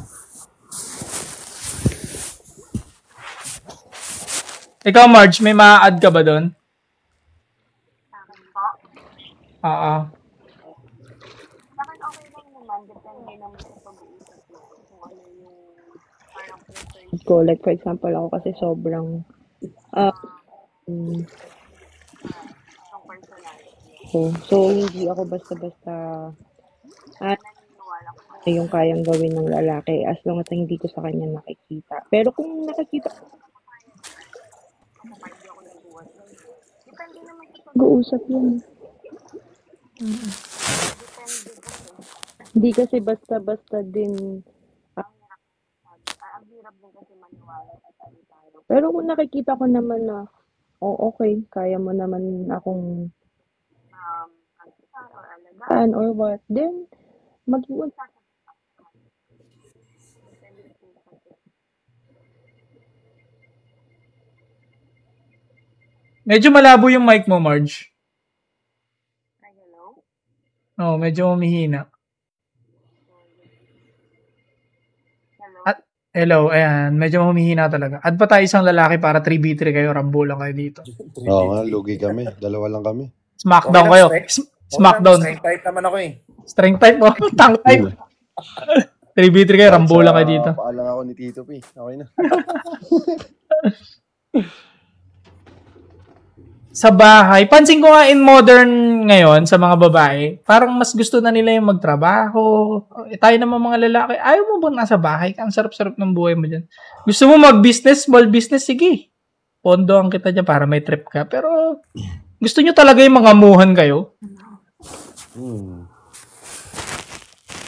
Ikaw, Marge, may ma-add ka ba doon? Oo. Ko, like for example, ako kasi sobrang so hindi ako basta-basta yung kayang gawin ng lalaki as long as hindi ko sa kanya nakikita. Pero kung nakikita mag-uusap yun. Hindi kasi basta-basta din. Pero kung nakikita ko naman na, okay, kaya mo naman akong or what, then mag-uusap. Medyo malabo yung mic mo, Marge. Oo, medyo humihina. Hello, ayan. Medyo humihina talaga. Add pa tayo isang lalaki para 3v3 kayo. Rambo lang kayo dito. Oo nga, lugi kami. Dalawa lang kami. Smackdown kayo. Smackdown. Strength type naman ako eh. Strength type mo. Tank type. 3v3 kayo. Rambo lang kayo dito. Paalang ako ni Tito P. Okay na. Sa bahay, pansin ko nga in modern ngayon sa mga babae, parang mas gusto na nila yung magtrabaho. Tayo naman mga lalaki, ayaw mo bang nasa bahay? Ang sarap-sarap ng buhay mo dyan. Gusto mo mag-business, small business, sige. Pondo ang kita dyan para may trip ka. Pero gusto nyo talaga yung mga muhan kayo?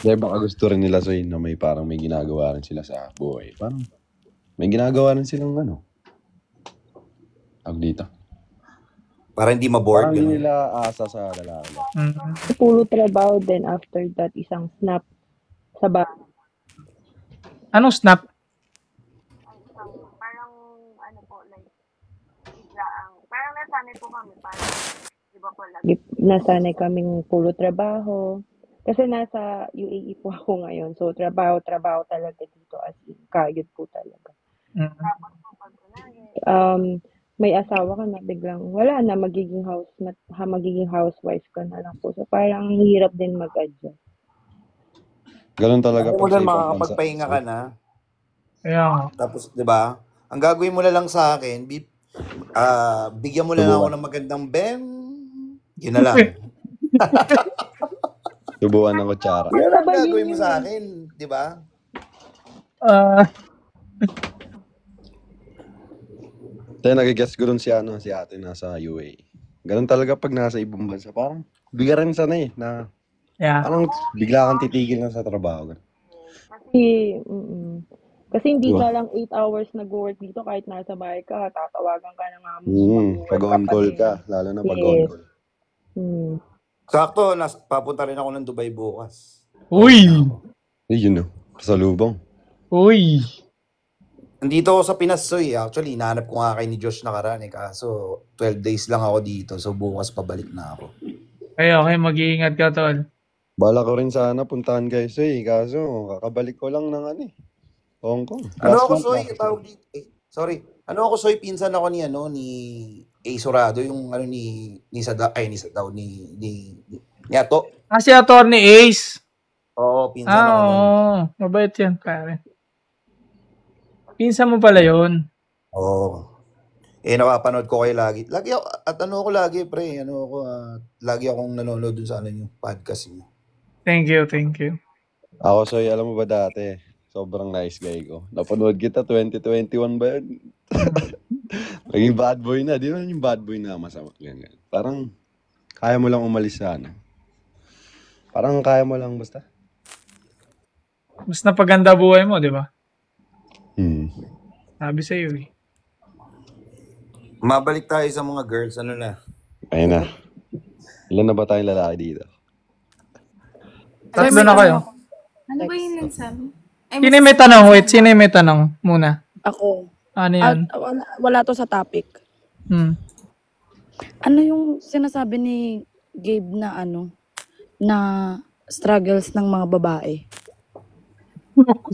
Baka gusto rin nila so na may parang may ginagawa rin sila sa buhay. Parang may ginagawa rin silang dito. Para hindi ma-bored. Parang hindi nila asa sa lalaki. Puro trabaho, then after that, isang snap sa bahay. Anong snap? Parang parang nasanay po kami, parang iba po lagi. Nasanay kaming puro trabaho. Kasi nasa UAE po ako ngayon. So, trabaho talaga dito as in, kayod po talaga. Tapos po pag may asawa ka na, biglang wala na, magiging housewife ka na lang po. So, parang hirap din mag-adjust. Ganun talaga. Kung doon makakapagpahinga ka na. Yeah. Tapos, di ba? Ang gagawin mo na lang sa akin, bigyan mo na lang ako ng magandang bem. Yun na lang. Tubuan ng kutsara. Yan ang gagawin mo sa akin, di ba? Tayo nag-guess ko dun si ate nasa UAE. Ganun talaga pag nasa ibang bansa. Parang bigaran sana na parang bigla kang titigil na sa trabaho. Kasi hindi ka lang 8 hours nag-work dito kahit nasa bahay ka, tatawagan ka ng amo. Pag on-call ka, lalo na pag on-call. Sakto, papunta rin ako ng Dubai bukas. Uy! Yun kasalubong. Uy! Nandito ako sa Pinas, actually, hinahanap ko nga kay ni Josh nakaraan kaso 12 days lang ako dito, so bukas pabalik na ako. Okay, mag-iingat ka, tol. Bala ko rin sana puntahan kayo, kaso kakabalik ko lang ng Hong Kong. Ano ako, Soy? Tawag dito. Sorry. Ano ako, Soy? Pinsan ako ni A. Sorado, yung ni Ato. Si Atty. Ace. Oo, pinsan ako. Oo. Mabait yan, pare. Pinsan mo pala yun. Oo. Napapanood ko kayo lagi. Lagi ako, at lagi, pre. Lagi akong nanonood dun sa yung podcast niyo. Thank you. Ako, Soy, alam mo ba dati? Sobrang nice guy ko. Napanood kita, 2021 ba yun? Naging bad boy na. Di ba yung bad boy na masama? Ganyan. Parang kaya mo lang umalis sa Parang kaya mo lang basta. Mas napaganda buhay mo, di ba? Sabi sa'yo eh. Mabalik tayo sa mga girls. Ano na? Ayun na. Ilan na ba tayong lalaki dito? Tatlo na kayo. Ano ba yung nagsabi? Sino may tanong? Wait, sino may tanong muna? Ako. Ano yan? Wala to sa topic. Ano yung sinasabi ni Gabe na na struggles ng mga babae.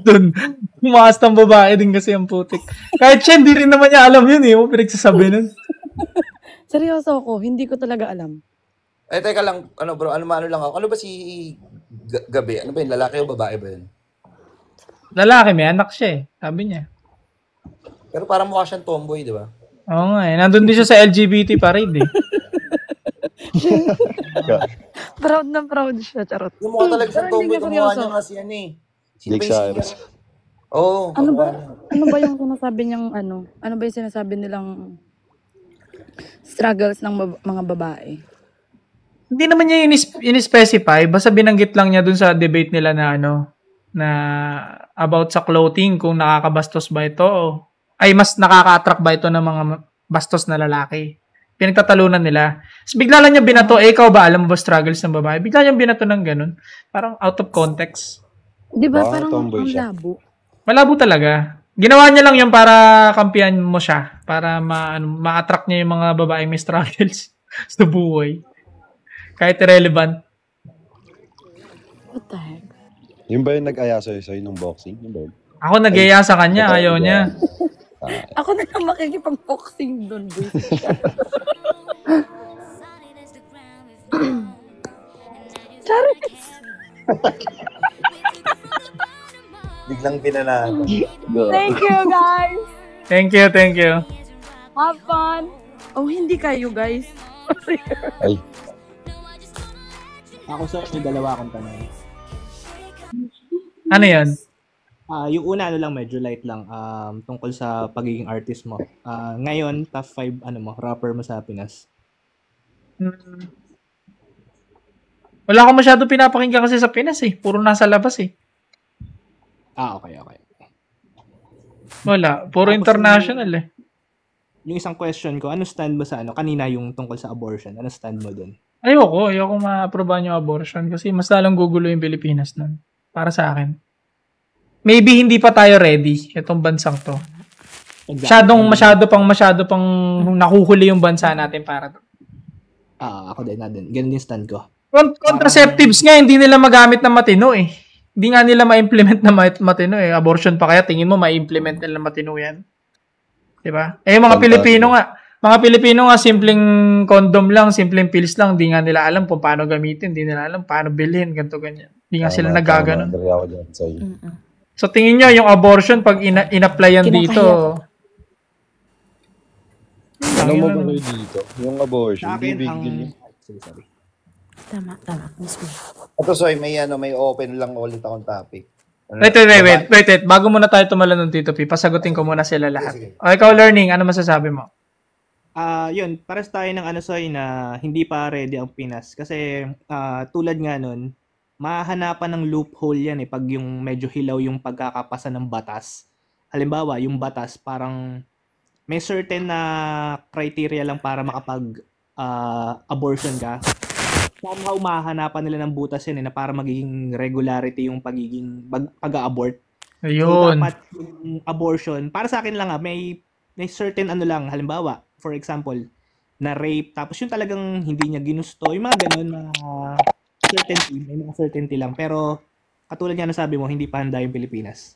Doon, umaas ng babae din kasi ang putik. Kahit siya, hindi rin naman niya alam yun eh. Yung pinagsasabi nun. Seryoso ako, hindi ko talaga alam. Teka lang, bro, ano lang ako. Ano ba si Gabi? Ano ba yun, lalaki o babae ba yun? Lalaki, may anak siya eh. Sabi niya. Pero parang mukha siyang tomboy, di ba? Oo nga eh. Nandun din siya sa LGBT parade eh. Proud na proud siya, charot. Yung mukha talaga siyang Pero hindi tomboy, niya kumuha seryoso. niya nga si ano eh. Sino Jake ba yung Cyrus. singer? Oo. Ano ba yung sinasabi niyang ano ba yung sinasabi nilang struggles ng mga babae? Hindi naman niya in-specify. Basta binanggit lang niya dun sa debate nila na na about sa clothing, kung nakakabastos ba ito ay mas nakaka-attract ba ito ng mga bastos na lalaki. Pinagtatalunan nila. Tapos bigla lang niya binato, ikaw ba alam mo ba struggles ng babae? Bigla niya binato ng ganun. Parang out of context. Di ba Baka parang tomboy ang siya. labo? Malabo talaga. Ginawa niya lang yun para kampihan mo siya. Para ma-attract niya yung mga babaeng may struggles sa buhay. Kahit irrelevant. What the heck? Yung ba yung nag-aya sa'yo nung boxing? Yung ba yun? Ako nag-iya sa kanya, ayaw niya. Ako na lang makikipag-boxing doon, boy. Charis! Biglang pinanalo. Thank you, guys! Thank you. Have fun! Oh, hindi kayo, guys. Ay, Ako sir, may dalawa akong tanong. Ano yan? Yung una lang, medyo light lang, tungkol sa pagiging artist mo. Ngayon, top 5 rapper mo sa Pinas. Wala akong masyado pinapakinggan kasi sa Pinas eh. Puro nasa labas eh. Okay. Wala. Puro Tapos international eh. Yung isang question ko, ano stand mo sa kanina yung tungkol sa abortion? Ano stand mo dun? Ayoko ma-aprobahan yung abortion kasi mas lalong gugulo yung Pilipinas nun. Para sa akin. Maybe hindi pa tayo ready itong bansang to. Masyado pang nakuhuli yung bansa natin para to. Ako din. Ganun din stand ko. Contraceptives nga, hindi nila magamit na matino eh. Hindi nga nila ma-implement na matino eh. Abortion pa kaya, tingin mo ma-implement nila matino yan. Diba? Mga Pilipino nga, simpleng condom lang, simpleng pills lang, hindi nga nila alam kung paano gamitin, hindi nila alam paano bilhin, ganito, ganyan. Hindi nga sila nagaganon. So tingin nyo, yung abortion, pag in-applyan dito, ano mo ba kayo dito? Yung abortion, Sa akin, bibigyan niyo. Sorry. Tama. Mismo. Ito, Soy, may open lang ulit akong topic. Wait. Bago muna tayo tumalon ng Tito P, pasagutin ko muna sila lahat. O, ikaw, Learning, ano masasabi mo? Yun, pares tayo ng Soy, na hindi pa ready ang Pinas. Kasi tulad nga nun, mahahanapan ng loophole yan pag yung medyo hilaw yung pagkakapasa ng batas. Halimbawa, yung batas parang may certain na criteria lang para makapag-abortion ka. Somehow mahahanapan nila ng butas yan na para magiging regularity yung pag-abort. Ayun. So dapat yung abortion, para sa akin lang may certain lang, halimbawa, for example, na rape, tapos yung talagang hindi niya ginusto, yung mga ganun na may mga certainty lang. Pero katulad nga nasabi mo, hindi pa handa yung Pilipinas.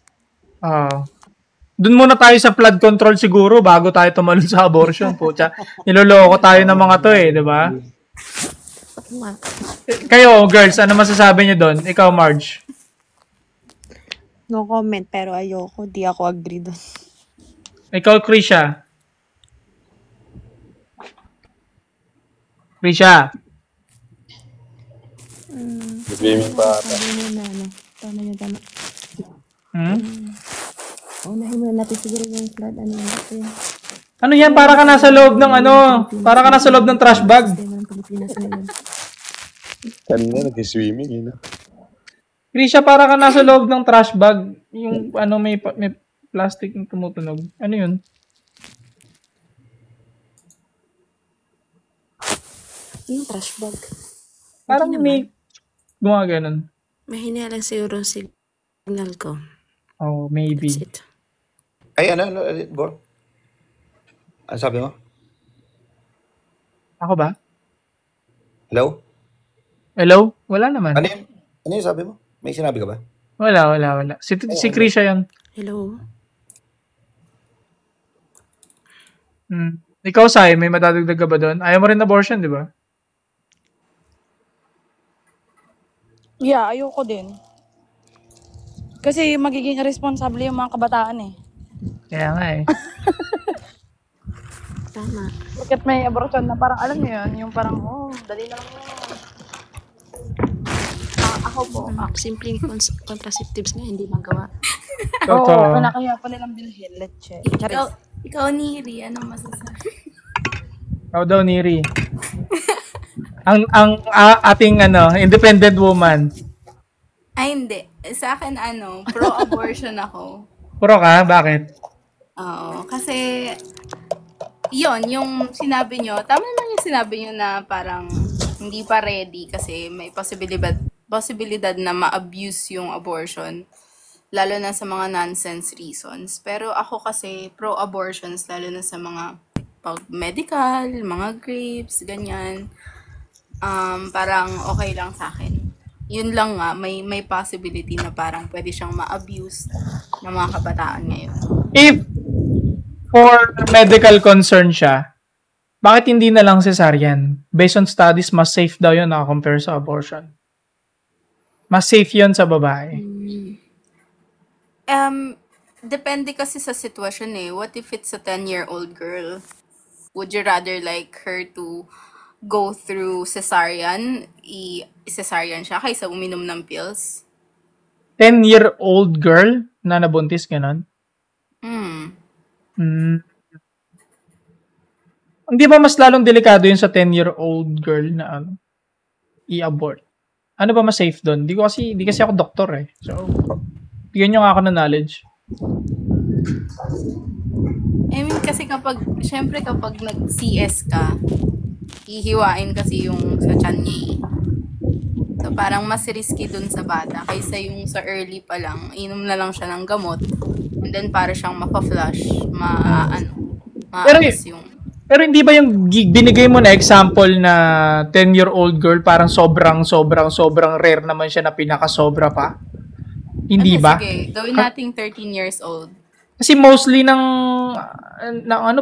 Doon muna tayo sa flood control siguro bago tayo tumalon sa abortion. Pucha, niloloko tayo ng mga to di ba? Kayo, girls, ano masasabi niyo doon? Ikaw, Marge. No comment, pero ayoko. Di ako agree doon. Ikaw, Krisha. Swimming pa ata. Tama. Unahin muna natin siguro yung flood. Ano yan? Para ka nasa loob ng para ka nasa loob ng trash bag. Kanina nag-swimming, Krisha, para ka nasa loob ng trash bag. Yung may plastic yung tumutunog. Ano yun? Yung trash bag. Parang may gumaganon. Mahina lang siguro signal ko. Oh, maybe. That's it. Ay, Bor? Ano sabi mo? Ako ba? Hello? Hello? Wala naman. Ano yun? Ano yung sabi mo? May sinabi ka ba? Wala. Si Krisha yun. Hello? Ikaw, Sai, may madadagdag ka ba doon? Ayaw mo rin abortion, di ba? Yeah, ayoko din. Kasi magiging irresponsible yung mga kabataan eh. Kaya nga eh. Tama. Bakit may abortion na parang alam niyo yun, yung parang, dali na lang yun. Ako po, Simpleng contraceptives nga, hindi magawa. Totoo. Kaya pa nilang bilhin, let's check. Ikaw, Neri, anong masasabi? Ikaw daw, Neri. ang ating independent woman. Ay, hindi. Sa akin, pro-abortion ako. Puro ka? Bakit? Oo, kasi, yung sinabi nyo, tama naman yung sinabi nyo na parang hindi pa ready kasi may posibilidad na ma-abuse yung abortion, lalo na sa mga nonsense reasons. Pero ako kasi pro-abortions, lalo na sa mga medical, mga grapes, ganyan. Parang okay lang sa akin. Yun lang nga, may possibility na parang pwede siyang ma-abuse ng mga kabataan ngayon. If for medical concern siya, bakit hindi na lang cesarean? Based on studies, mas safe daw yun compare sa abortion. Mas safe yun sa babae. Depende kasi sa sitwasyon eh. What if it's a 10-year-old girl? Would you rather like her to go through cesarean, i-cesarean siya kaysa uminom ng pills? 10-year-old girl na nabuntis, ganon? Hindi ba mas lalong delikado yun sa 10-year-old girl na i-abort? Ano ba mas safe doon? Di kasi ako doktor eh. So, bigyan nyo nga ako ng knowledge. I mean, kasi syempre kapag nag-CS ka, hihiwain kasi yung sa tiyan niya eh. So, parang mas risky dun sa bata kaysa yung sa early pa lang, inom na lang siya ng gamot and then para siyang mapa-flush, Pero hindi ba yung binigay mo na example na 10-year-old girl parang sobrang rare naman siya na pinakasobra pa? Hindi ba? Sige, gawin nating 13 years old. Kasi mostly ng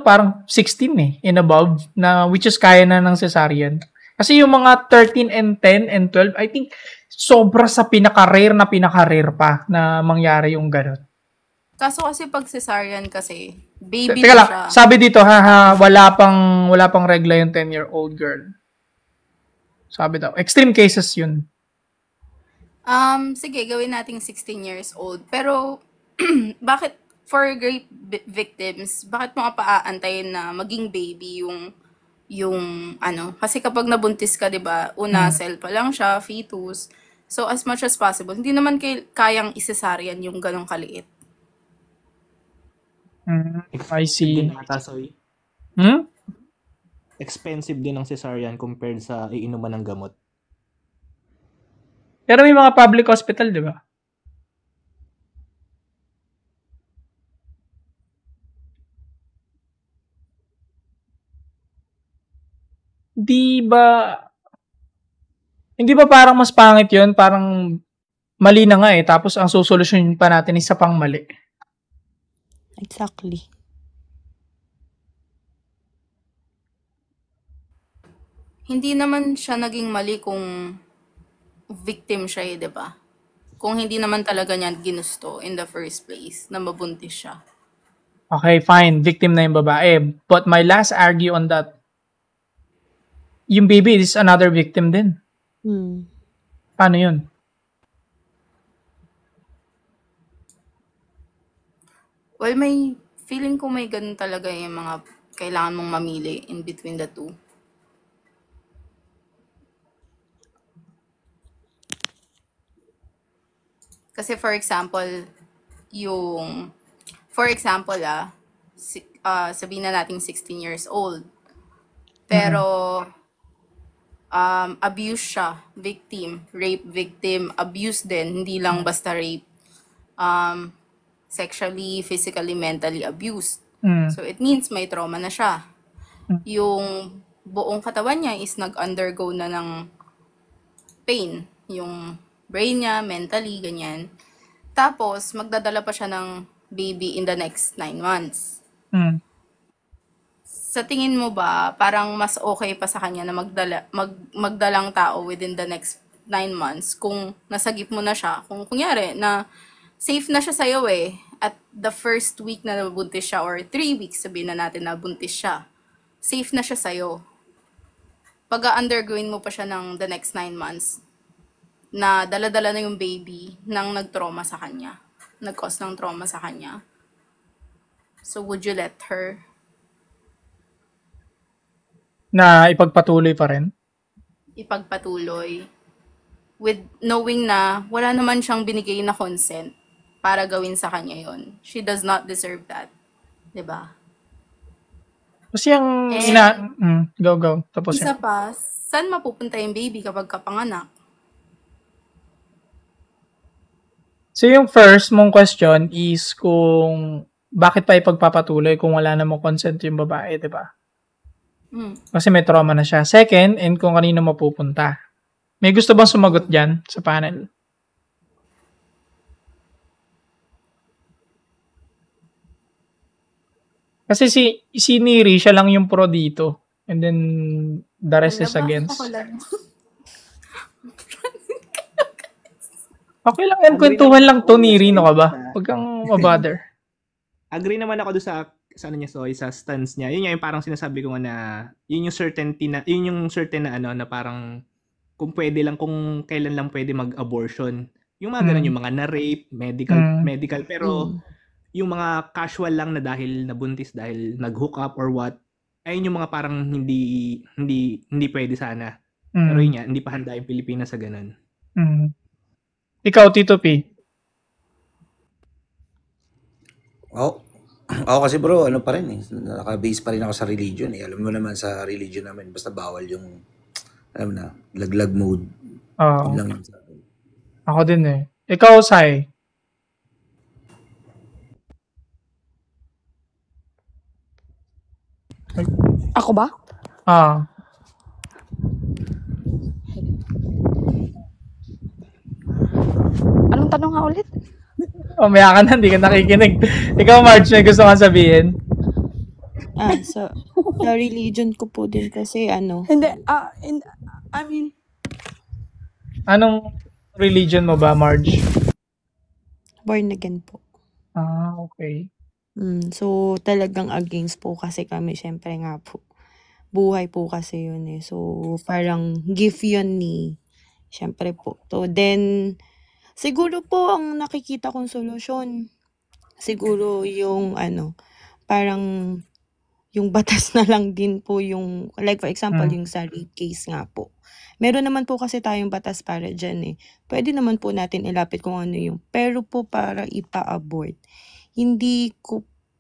parang 16 and above na which is kaya na ng cesarean. Kasi yung mga 13 and 10 and 12, I think sobra sa pinaka-rare pa na mangyari yung gano'n. Kaso kasi pag cesarean kasi, baby Teka na lang, siya. sabi dito, wala pang regla yung 10-year-old girl. Sabi daw, extreme cases yun. Sige, gawin nating 16 years old. Pero, bakit for rape victims, bakit mo paaantayin na maging baby yung kasi kapag nabuntis ka, 'di ba? Una cell pa lang siya, fetus. So as much as possible, hindi naman kayang isesaryan yung ganong kaliit. I see. Din ata, Soy. Expensive din ang cesarean compared sa iinuman ng gamot. Pero may mga public hospital, 'di ba? Hindi ba parang mas pangit yun? Parang mali na nga tapos ang susolusyon pa natin isa pang mali. Exactly. Hindi naman siya naging mali kung victim siya di ba? Kung hindi naman talaga niya ginusto in the first place na mabuntis siya. Okay, fine. Victim na yung babae. But my last argue on that, yung baby is another victim din. Paano yun? Well, may feeling ko may ganun talaga yung mga kailangan mong mamili in between the two. Kasi for example, sabihin na natin 16 years old. Pero abuse siya, victim, rape victim, abuse din, hindi lang basta rape. Sexually, physically, mentally abused. So it means may trauma na siya. Yung buong katawan niya is nag-undergo na ng pain, yung brain niya, mentally, ganyan. Tapos, magdadala pa siya ng baby in the next 9 months. Sa tingin mo ba, parang mas okay pa sa kanya na magdalang tao within the next 9 months kung nasagip mo na siya? Kung kunyari na safe na siya sa'yo at the first week na nabuntis siya or 3 weeks, sabihin na natin nabuntis siya, safe na siya sa'yo. Pag-undergoing mo pa siya ng the next 9 months, na dala-dala na yung baby nang nag-trauma sa kanya, nag-cause ng trauma sa kanya. So, would you let her? Na ipagpatuloy pa rin? Ipagpatuloy. With knowing na wala naman siyang binigay na consent para gawin sa kanya yon. She does not deserve that. Diba? Kasi yung go. Tapos Isa pa, saan mapupunta yung baby kapag kapanganak? So yung first mong question is kung bakit pa ipagpapatuloy kung wala namang consent yung babae, di ba? Kasi may trauma na siya. Second, and kung kanino mapupunta. May gusto bang sumagot dyan sa panel? Kasi si Neri, siya lang yung pro dito. And then, the rest is against. Okay lang yan, kwentuhan lang to, Neri, no ka ba? Huwag kang mabother. Agree naman ako doon sa ano niya, sa stance niya. Yun yung parang sinasabi ko na yun yung certainty na, yun yung certain na na parang kung pwede lang, kung kailan lang pwede mag-abortion. Yung mga ganun, yung mga na-rape, medical, pero yung mga casual lang na dahil nabuntis, dahil nag-hook up or what, ayun yung mga parang hindi pwede sana. Pero yun nga, hindi pa handa yung Pilipinas sa ganun. Ikaw, Tito P. Ako kasi bro, ano pa rin naka-base pa rin ako sa religion Alam mo naman sa religion namin, basta bawal yung, alam na, laglag mode. Yun lang yun sa akin. Ako din Ikaw, Sai. Ako ba? Anong tanong nga ulit? Maya ka na, hindi ka nakikinig. Ikaw, Marge, may gusto kang sabihin? Sa religion ko po din kasi Hindi, I mean, Anong religion mo ba, Marge? born again po. Okay. So, talagang against po kasi kami, syempre nga po. Buhay po kasi yun So, parang gift yun syempre po. So, then, siguro po ang nakikita kong solusyon, siguro yung parang yung batas na lang din po yung, like for example, yung sa rape case nga po. Meron naman po kasi tayong batas para dyan Pwede naman po natin ilapit kung ano yung, pero po para ipa-abort.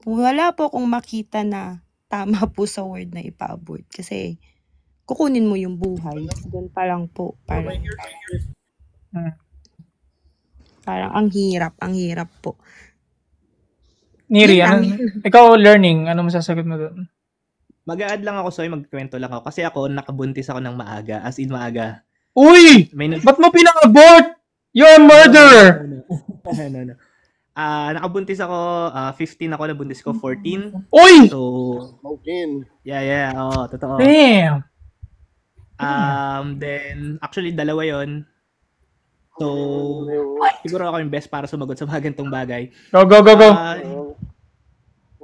Wala po akong makita na tama po sa word na ipa-abort. Kasi, kukunin mo yung buhay. Doon parang po, parang ang hirap po. Neri, ikaw learning, ano masasagot mo doon? Mag-a-add lang ako, magkwento lang ako. Kasi ako, nakabuntis ako ng maaga. As in, maaga. Uy! Ba't mo pinang-abort? You're a murderer! No. Nakabuntis ako, 15 ako, nabuntis ko 14. Uy! So, yeah. Totoo. Damn! Then, actually, dalawa yon. So, siguro ako yung best para sumagot sa mga ganitong bagay. Go.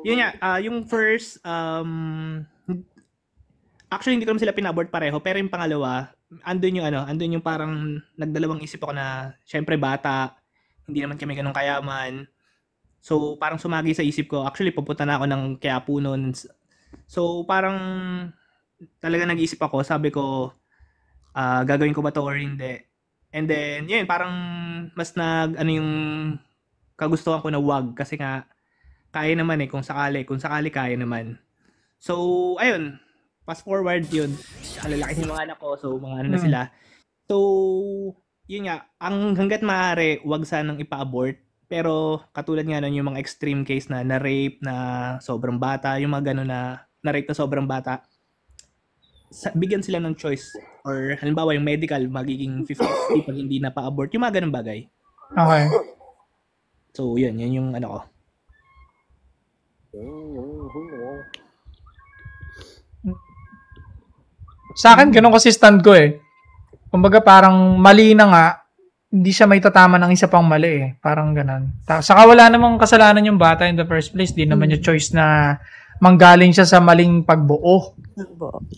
Yun nga, yung first, actually hindi ko naman sila pinabort pareho, pero yung pangalawa, andun yung parang nagdalawang isip ako na, syempre bata, hindi naman kami ganun kayaman. So, parang sumagi sa isip ko, actually pupunta na ako ng Quiapo noon. So, parang talaga nag-iisip ako, sabi ko, gagawin ko ba to or hindi? And then, yun, parang mas yung kagustuhan ko na wag kasi nga, kaya naman kung sakali kaya naman. So, ayun, fast forward yun, malalaki yung mga anak ko, so mga na sila. So, yun nga, hanggat maaari, wag sanang ipa-abort, pero katulad nga nun, yung mga extreme case na na-rape na sobrang bata, yung mga gano'n na na-rape na sobrang bata, bigyan sila ng choice. Or halimbawa yung medical, magiging 50-50 pag hindi na pa-abort. Yung mga ganun bagay. Okay. So, yun yung ano ko. Sa akin, ganun kasi stand ko eh. Kumbaga parang mali na nga, hindi siya may tatama ng isa pang mali eh. Parang ganun. Saka wala namang kasalanan yung bata in the first place. Di naman yung choice na manggaling siya sa maling pagbuo.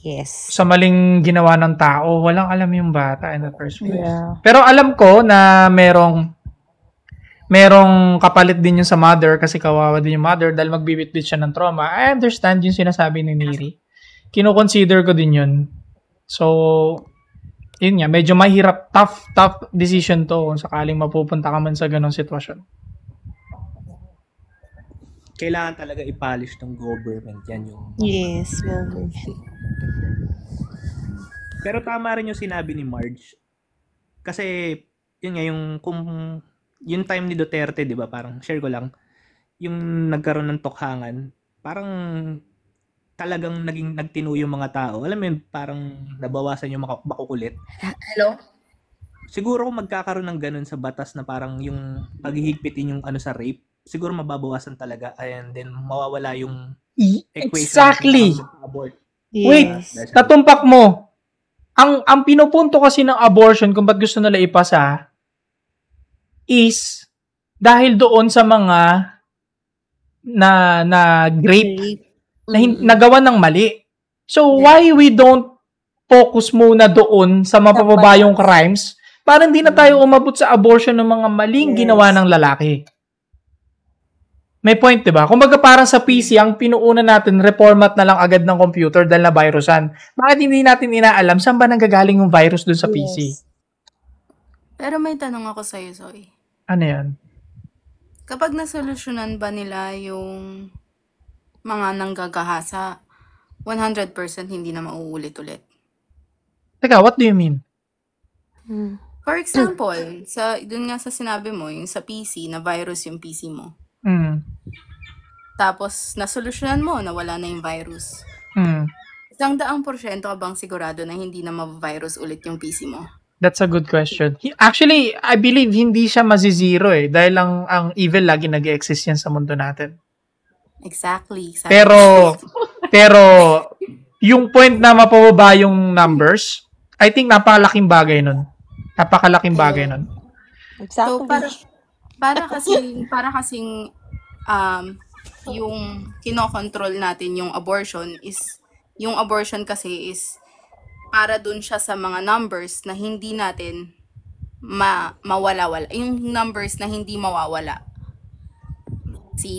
Yes. Sa maling ginawa ng tao. Walang alam yung bata in the first place. Yeah. Pero alam ko na merong kapalit din yun sa mother kasi kawawa din yung mother dahil magbibitbit siya ng trauma. I understand yung sinasabi ni Neri. Kino-consider ko din yun. So, yun nga, medyo mahirap, tough decision to kung sakaling mapupunta ka man sa ganong sitwasyon. Kailangan talaga i-polish ng government yan yung... Yes, government. Pero tama rin yung sinabi ni Marge. Kasi, yun nga, yung time ni Duterte, di ba, parang share ko lang, yung nagkaroon ng tokhangan, parang talagang nagtinu yung mga tao. Alam mo yun, parang nabawasan yung makukulit. Hello? Siguro kung magkakaroon ng ganun sa batas na parang yung paghihigpitin yung sa rape, siguro mababawasan talaga and then mawawala yung equation. Exactly. Abort. Yes. Wait, tatumpak mo. Ang pinupunto kasi ng abortion kung ba't gusto nila ipasa is dahil doon sa mga na rape na nagawa ng mali. So, why we don't focus muna doon sa mapapabayong crimes para hindi na tayo umabot sa abortion ng mga maling ginawa ng lalaki? May point, diba? Kumbaga parang sa PC, ang pinuuna natin, reformat na lang agad ng computer dahil na virusan. Bakit hindi natin inaalam saan ba nanggagaling yung virus doon sa PC? Pero may tanong ako sa'yo, Zoe. Ano yan? Kapag nasolusyonan ba nila yung mga nanggagahasa, 100% hindi na mauulit-ulit? Teka, what do you mean? For example, dun nga sa sinabi mo, yung sa PC, na virus yung PC mo. Tapos, nasolusyonan mo na wala na yung virus. 100% ka bang sigurado na hindi na ma-virus ulit yung PC mo? That's a good question. Actually, I believe hindi siya mazizero eh. Dahil ang evil lagi nag-exist yan sa mundo natin. Exactly. Pero, yung point na mapababa yung numbers, I think napakalaking bagay nun. So, para kasing yung kinokontrol natin yung abortion kasi is para dun siya sa mga numbers na hindi natin mawala-wala. Yung numbers na hindi mawawala.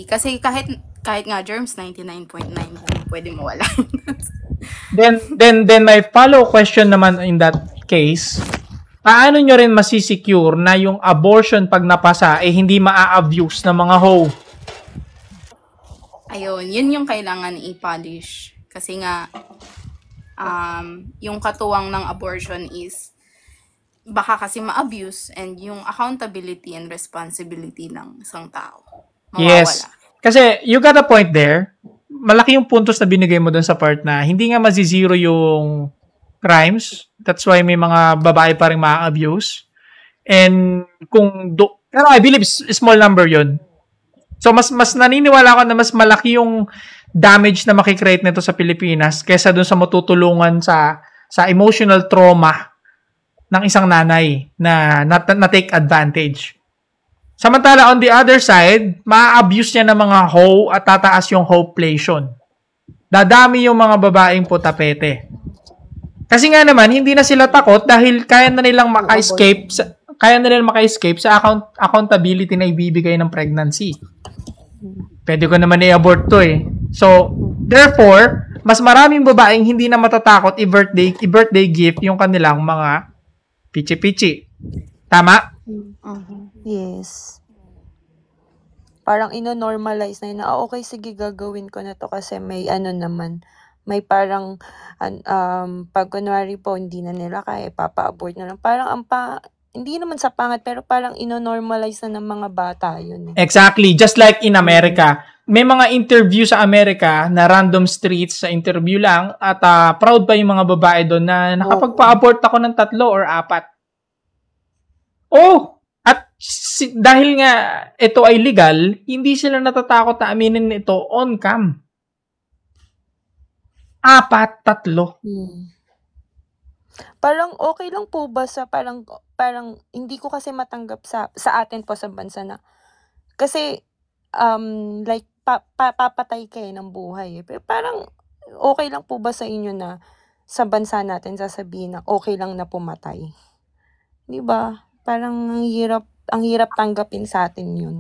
Kasi kahit nga germs, 99.9 pwede mawala. then my follow question naman in that case, paano nyo rin masisecure na yung abortion pag napasa hindi maa-abuse ng mga hoe? Ayun, yun yung kailangan i-polish. Kasi nga, yung katuwang ng abortion is baka kasi ma-abuse and yung accountability and responsibility ng isang tao. Mawawala. Yes. Kasi you got a point there. Malaki yung puntos na binigay mo dun sa part na hindi nga mazizero yung crimes. That's why may mga babae pa rin ma-abuse. And pero I believe small number yun. So mas naniniwala ako na mas malaki yung damage na makikreate nito sa Pilipinas kaysa dun sa matutulungan sa emotional trauma ng isang nanay na take advantage. Samantala, on the other side, ma-abuse niya ng mga hoe at tataas yung hopeflation. Dadami yung mga babaeng putapete. Kasi nga naman, hindi na sila takot dahil kaya na nilang maka-escape sa accountability na ibibigay ng pregnancy. Pwede ko naman i-abort to eh. So, therefore, mas maraming babaeng hindi na matatakot i-birthday gift yung kanilang mga pichi-pichi. Tama? Yes. Parang ino-normalize na yun na, okay, sige, gagawin ko na to kasi may naman, may parang, pag kunwari po, hindi na nila kaya, papa-abort na lang. Parang hindi naman sa pangat, pero parang ino-normalize na ng mga bata yun. Exactly. Just like in America, may mga interview sa Amerika na random streets sa interview lang at proud pa yung mga babae doon na nakapagpa-abort ako ng 3 or 4. Oh! At dahil nga ito ay legal, hindi sila natatakot na aminin ito on cam. 4, 3. Parang okay lang po ba sa parang hindi ko kasi matanggap sa atin po sa bansa na kasi like papatay kayo ng buhay. Pero parang okay lang po ba sa inyo na sa bansa natin sasabihin na okay lang na pumatay? 'Di ba? Parang ang hirap tanggapin sa atin 'yun.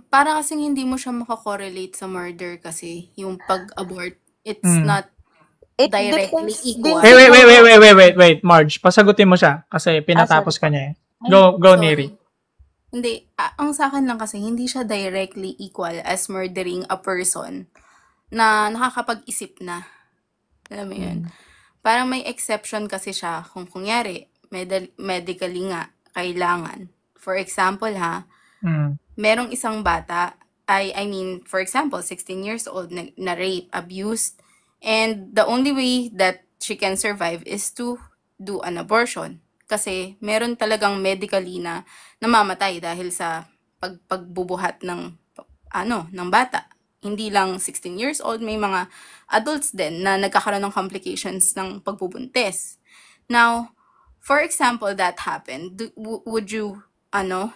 Para kasing hindi mo siya makakorelate sa murder kasi yung pag-abort, it's not directly equal. Wait, Marge. Pasagutin mo siya kasi pinatapos ka niya eh. Go, Neri. Hindi, ang sa akin lang kasi, hindi siya directly equal as murdering a person na nakakapag-isip na. Alam mo yun? Parang may exception kasi siya kung kunyari, medically nga, kailangan. For example merong isang bata, I mean, for example, 16 years old, na rape, abused, and the only way that she can survive is to do an abortion. Kasi meron talagang medically na namamatay dahil sa pagbubuhat ng bata. Hindi lang 16 years old, may mga adults din na nagkakaroon ng complications ng pagbubuntis. Now, for example, that happened, would you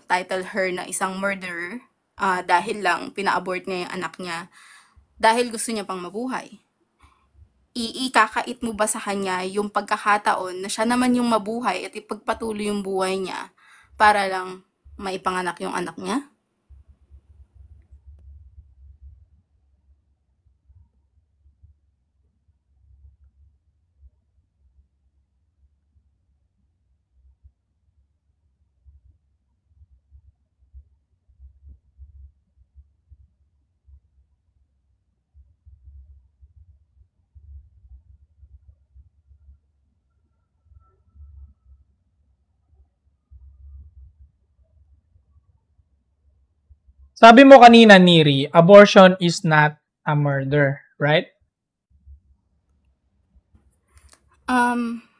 title her na isang murderer dahil lang pina-abort niya yung anak niya dahil gusto niya pang mabuhay? Ikakait mo ba sa kanya yung pagkakataon na siya naman yung mabuhay at ipagpatuloy yung buhay niya para lang maipanganak yung anak niya? Sabi mo kanina, Neri, abortion is not a murder, right?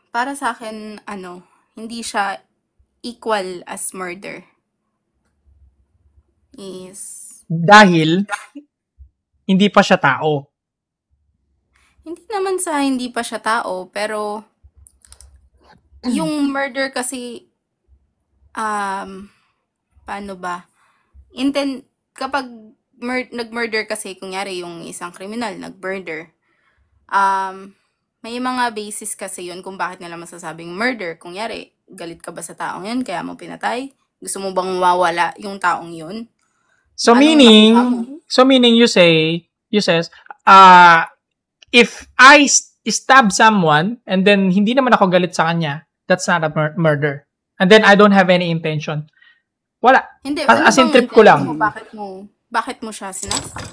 Para sa akin, hindi siya equal as murder. Dahil hindi pa siya tao. Hindi naman sa hindi pa siya tao, pero yung murder kasi, paano ba? Kapag nag-murder kasi, kunyari yung isang kriminal, nag-murder, may mga basis kasi yun kung bakit nila masasabing murder. Kunyari, galit ka ba sa taong yun, kaya mo pinatay? Gusto mo bang mawawala yung taong yun? So meaning you says, if I stab someone and then hindi naman ako galit sa kanya, that's not a murder. And then I don't have any intention. Wala. Hindi, as in trip ko lang. Bakit mo siya sinasak?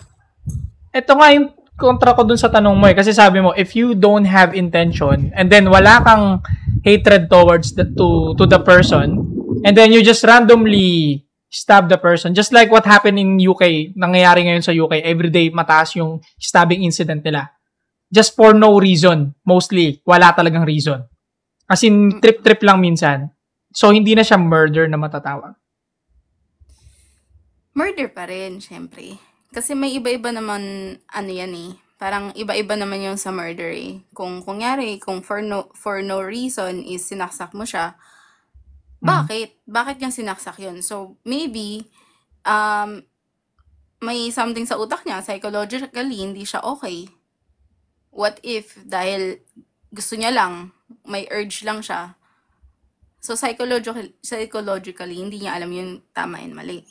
Ito nga yung kontra ko dun sa tanong mo eh. Kasi sabi mo, if you don't have intention and then wala kang hatred towards to the person and then you just randomly stab the person, just like what happened in UK, nangyayari ngayon sa UK, everyday mataas yung stabbing incident nila. Just for no reason. Mostly, wala talagang reason. As in, trip-trip lang minsan. So, hindi na siya murder na matatawag. Murder pa rin, syempre. Kasi may iba-iba naman, yan eh. Parang iba-iba naman yung sa murder eh. Kung for no reason is sinaksak mo siya, bakit? Bakit niyang sinaksak yun? So, maybe, may something sa utak niya, psychologically, hindi siya okay. What if, dahil gusto niya lang, may urge lang siya, so psychologically, hindi niya alam yung tama and mali.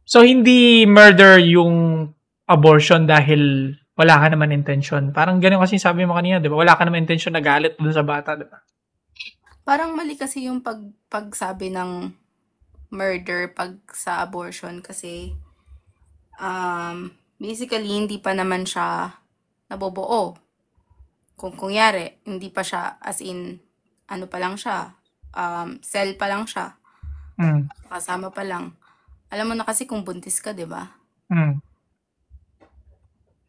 So, hindi murder yung abortion dahil wala ka naman intention. Parang ganun kasi sabi mo kanina, di ba? Wala ka naman intention na galit doon sa bata, di ba? Parang mali kasi yung pagsabi ng murder pag sa abortion kasi basically, hindi pa naman siya nabubuo. Kung kunyari, hindi pa siya, as in, pa lang siya, cell pa lang siya. Mm. Kasama pa lang. Alam mo na kasi kung buntis ka, di ba? Mm.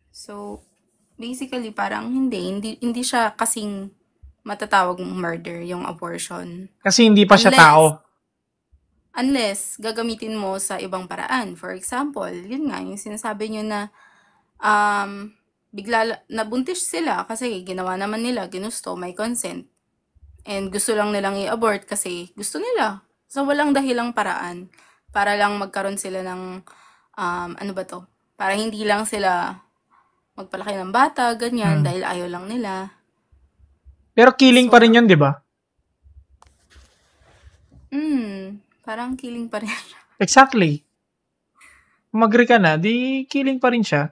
So, basically, parang hindi siya kasing matatawag murder, yung abortion. Kasi hindi pa siya tao. Unless, gagamitin mo sa ibang paraan. For example, yun nga, yung sinasabi nyo na bigla nabuntis sila kasi ginawa naman nila, ginusto, may consent. And gusto lang nilang i-abort kasi gusto nila. So, walang dahilang paraan para lang magkaroon sila ng, ano ba to? Para hindi lang sila magpalaki ng bata, ganyan, dahil ayaw lang nila. Pero killing pa rin yun, di ba? Parang killing pa rin. Exactly. Kung mag-agree ka na, di killing pa rin siya.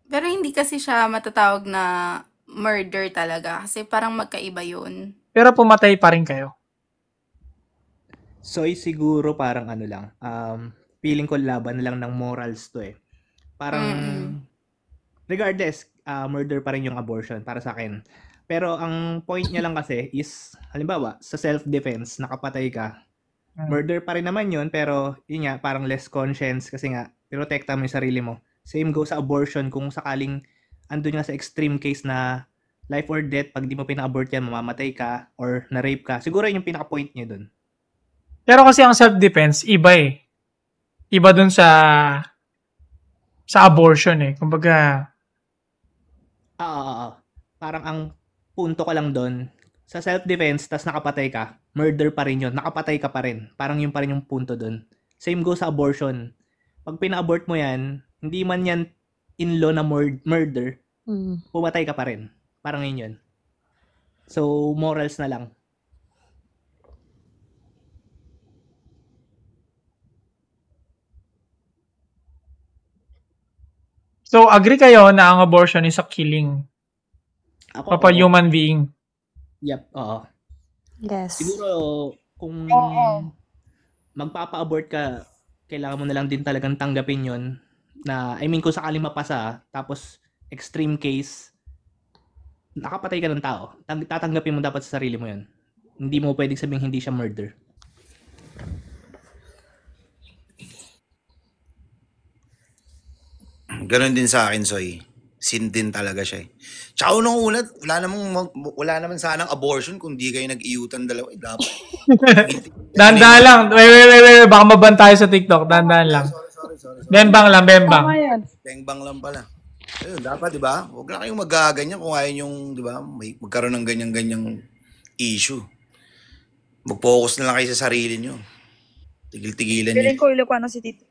Pero hindi kasi siya matatawag na murder talaga kasi parang magkaiba yun. Pero pumatay pa rin kayo. So, siguro parang ano lang, feeling ko laban lang ng morals to eh. Parang, regardless, murder pa rin yung abortion para sa akin. Pero ang point niya lang kasi is, halimbawa, sa self-defense, nakapatay ka, murder pa rin naman yun, pero yun nga, parang less conscience kasi nga, protekta mo yung sarili mo. Same go sa abortion, kung sakaling andun nga sa extreme case na life or death, pag di mo pina-abort yan, mamamatay ka, or na-rape ka, siguro yun yung pinaka-point niya dun. Pero kasi ang self-defense, iba eh. Iba dun sa abortion eh. Kumbaga, parang ang punto ko lang doon, sa self-defense, tas nakapatay ka, murder pa rin yun, nakapatay ka pa rin. Parang yun pa rin yung punto doon. Same go sa abortion. Pag pina-abort mo yan, hindi man yan in law na murder, pumatay ka pa rin. Parang yun. So, morals na lang. so agree kayo na ang abortion is a killing Ako, of a human being. Yep, oo. Yes. Siguro, kung magpapa-abort ka, kailangan mo na lang din talagang tanggapin yun. Na, I mean, kung sakaling mapasa, tapos extreme case, nakapatay ka ng tao. Tatanggapin mo dapat sa sarili mo yun. Hindi mo pwedeng sabihin hindi siya murder. Ganon din sa akin, Soy. Sin din talaga siya eh. Tsaka unang-una, wala naman sanang abortion kung di kayo nag-iyutan dalawa. Dapat. Dahan-dahan lang. Wait. Baka maban tayo sa TikTok. Dahan-dahan lang. Sorry. Bembang lang. Bengbang lang pala. Ayun, dapat, di ba? Huwag lang kayong magaganyan kung ayaw yung, di ba, magkaroon ng ganyan-ganyang issue. Mag-focus na lang kayo sa sarili nyo. Tigil-tigilan nyo. Feeling ko Ilocano si Tito.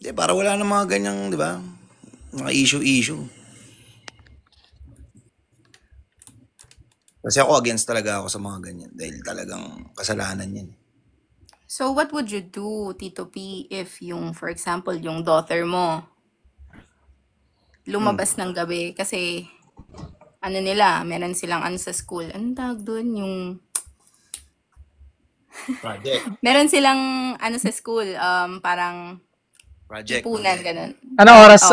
Di, para wala na mga ganyang, di ba? Mga issue. Kasi ako against talaga ako sa mga ganyan dahil talagang kasalanan yan. So, what would you do, Tito P, if yung, for example, yung daughter mo lumabas ng gabi kasi meron silang sa school. Anong tawag doon? Yung project. Meron silang sa school, parang Project. ipunan, ganun. Ano oras